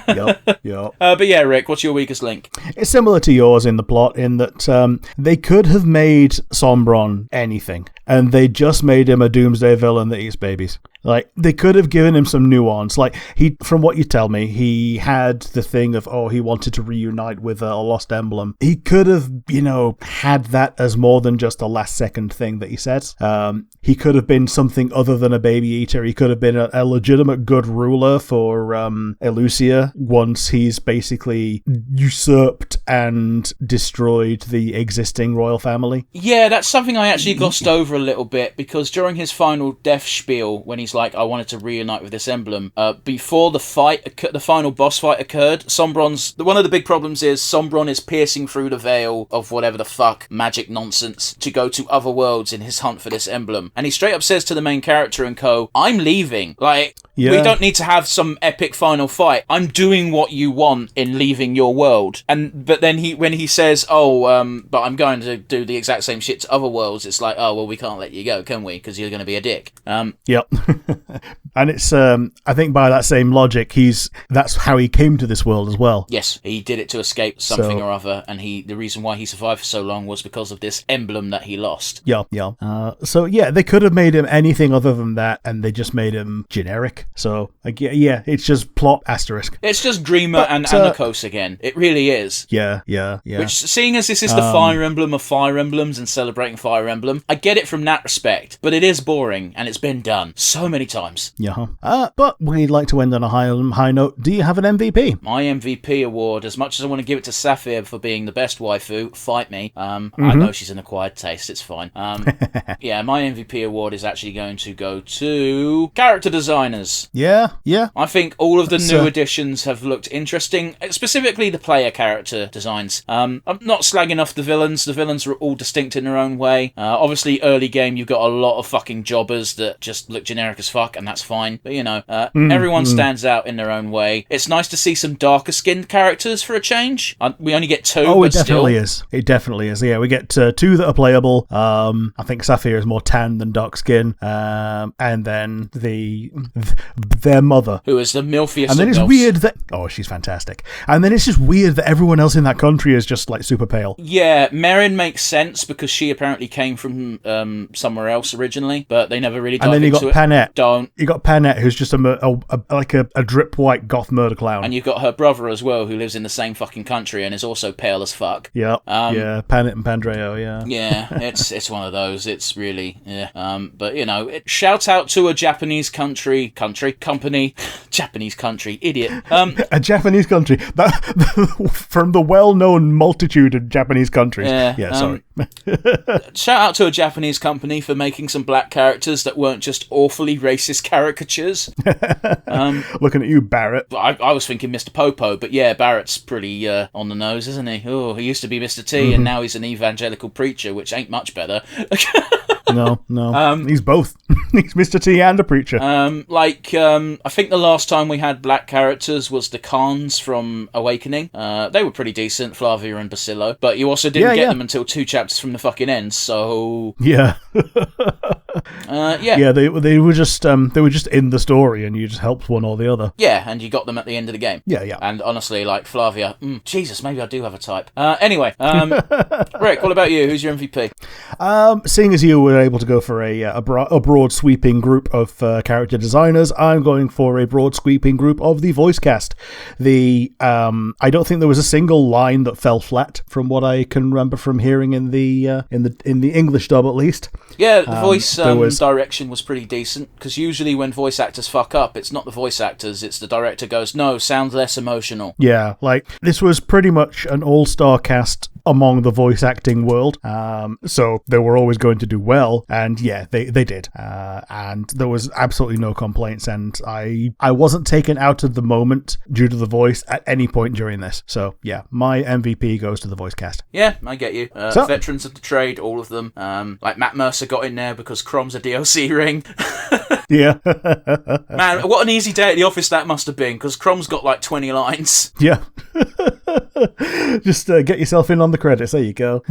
Yep. Yeah. But yeah, Rick, what's your weakest link? It's similar to yours in the plot, in that they could have made Sombron anything, and they just made him a doomsday villain that eats babies. Like, they could have given him some nuance. Like, from what you tell me, he had the thing of, he wanted to reunite with a lost emblem. He could have, had that as more than just a last second thing that he said. He could have been something other than a baby eater. He could have been a legitimate good ruler for Elucia once he's basically usurped and destroyed the existing royal family. Yeah, that's something I actually glossed over a little bit, because during his final death spiel, when he's like, I wanted to reunite with this emblem, before the final boss fight occurred, one of the big problems is Sombron is piercing through the veil of whatever the fuck magic nonsense to go to other worlds in his hunt for this emblem, and he straight up says to the main character and co, I'm leaving. Like, we don't need to have some epic final fight. I'm doing what you want in leaving your world. But then when he says, but I'm going to do the exact same shit to other worlds, it's like, well, we can't let you go, can we? Because you're going to be a dick. Yep. And it's, I think by that same logic, that's how he came to this world as well. Yes, he did it to escape something or other, and the reason why he survived for so long was because of this emblem that he lost. Yeah. So yeah, they could have made him anything other than that, and they just made him generic. So, yeah, it's just plot asterisk. It's just Dreamer and Anarchos again. It really is. Yeah. Which, seeing as this is the Fire Emblem of Fire Emblems and celebrating Fire Emblem, I get it from that respect, but it is boring, and it's been done so many times. Yeah. But we'd like to end on a high note. Do you have an MVP? My MVP award, as much as I want to give it to Sapphire for being the best waifu, fight me. I know she's an acquired taste, it's fine. Yeah, my MVP award is actually going to go to character designers. Yeah. I think all of the new additions have looked interesting, specifically the player character designs. I'm not slagging off the villains. The villains are all distinct in their own way. Obviously, early game, you've got a lot of fucking jobbers that just look generic as fuck, and that's fine. But, everyone stands out in their own way. It's nice to see some darker skinned characters for a change. We only get 2, it definitely is. It definitely is. Yeah, we get 2 that are playable. I think Sapphire is more tan than dark skin. And then their mother, who is the milfiest. And then it's weird that she's fantastic. And then it's just weird that everyone else in that country is just like super pale. Yeah, Merrin makes sense because she apparently came from somewhere else originally, but they never really dive into it. And then you got Panette. You got Panette, who's just a drip white goth murder clown. And you've got her brother as well, who lives in the same fucking country and is also pale as fuck. Yeah. Panette and Pandreo. Yeah. Yeah, it's one of those. It's really but shout out to a Japanese company, Japanese country, idiot. A Japanese country from the well-known multitude of Japanese countries. Yeah, sorry. Shout out to a Japanese company for making some black characters that weren't just awfully racist caricatures. Looking at you, Barrett. I was thinking Mr. Popo, but yeah, Barrett's pretty on the nose, isn't he? Oh, he used to be Mr. T, and now he's an evangelical preacher, which ain't much better. No. He's both. He's Mr. T and a preacher. I think the last time we had black characters was the Khans from Awakening. They were pretty decent, Flavia and Bacillo, but you also didn't get them until 2 chapters from the fucking end, so... Yeah. They were just in the story, and you just helped one or the other. Yeah, and you got them at the end of the game. Yeah. And honestly, like Flavia, Jesus, maybe I do have a type. Anyway, Rick, what about you? Who's your MVP? Seeing as you were able to go for a broad sweeping group of character designers, I'm going for a broad sweeping group of the voice cast. I don't think there was a single line that fell flat from what I can remember from hearing in the English dub, at least. Yeah, the voice direction was pretty decent, because usually when voice actors fuck up, it's not the voice actors, it's the director goes, no, sound less emotional. Yeah, like, this was pretty much an all-star cast among the voice acting world, so they were always going to do well, and yeah, they did, and there was absolutely no complaints, and I wasn't taken out of the moment due to the voice at any point during this. So yeah, my MVP goes to the voice cast. Yeah, I get you. Veterans of the trade, all of them. Like Matt Mercer got in there because Crom's a DLC ring. Yeah. Man, what an easy day at the office that must have been, because Crom's got like 20 lines. Yeah. Just get yourself in on the credits. There you go.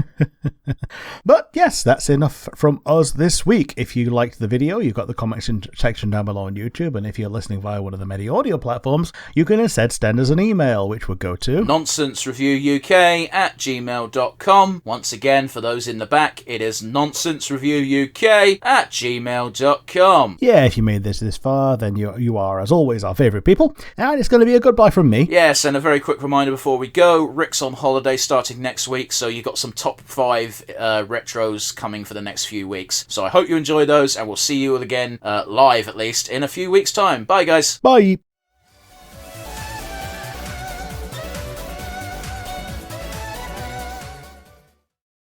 But yes, that's enough from us this week. If you liked the video, you've got the comment section down below on YouTube, and if you're listening via one of the many audio platforms, you can instead send us an email, which would go to nonsensereviewuk@gmail.com. Once again, for those in the back, it is nonsensereviewuk@gmail.com. Yeah, if you made this far, then you are, as always, our favourite people, and it's going to be a goodbye from me. Yes, and a very quick reminder before we go, Rick's on holiday starting next week, so you've got some top 5 retros coming for the next few weeks. So I hope you enjoy those, and we'll see you all again, live at least, in a few weeks' time. Bye, guys. Bye.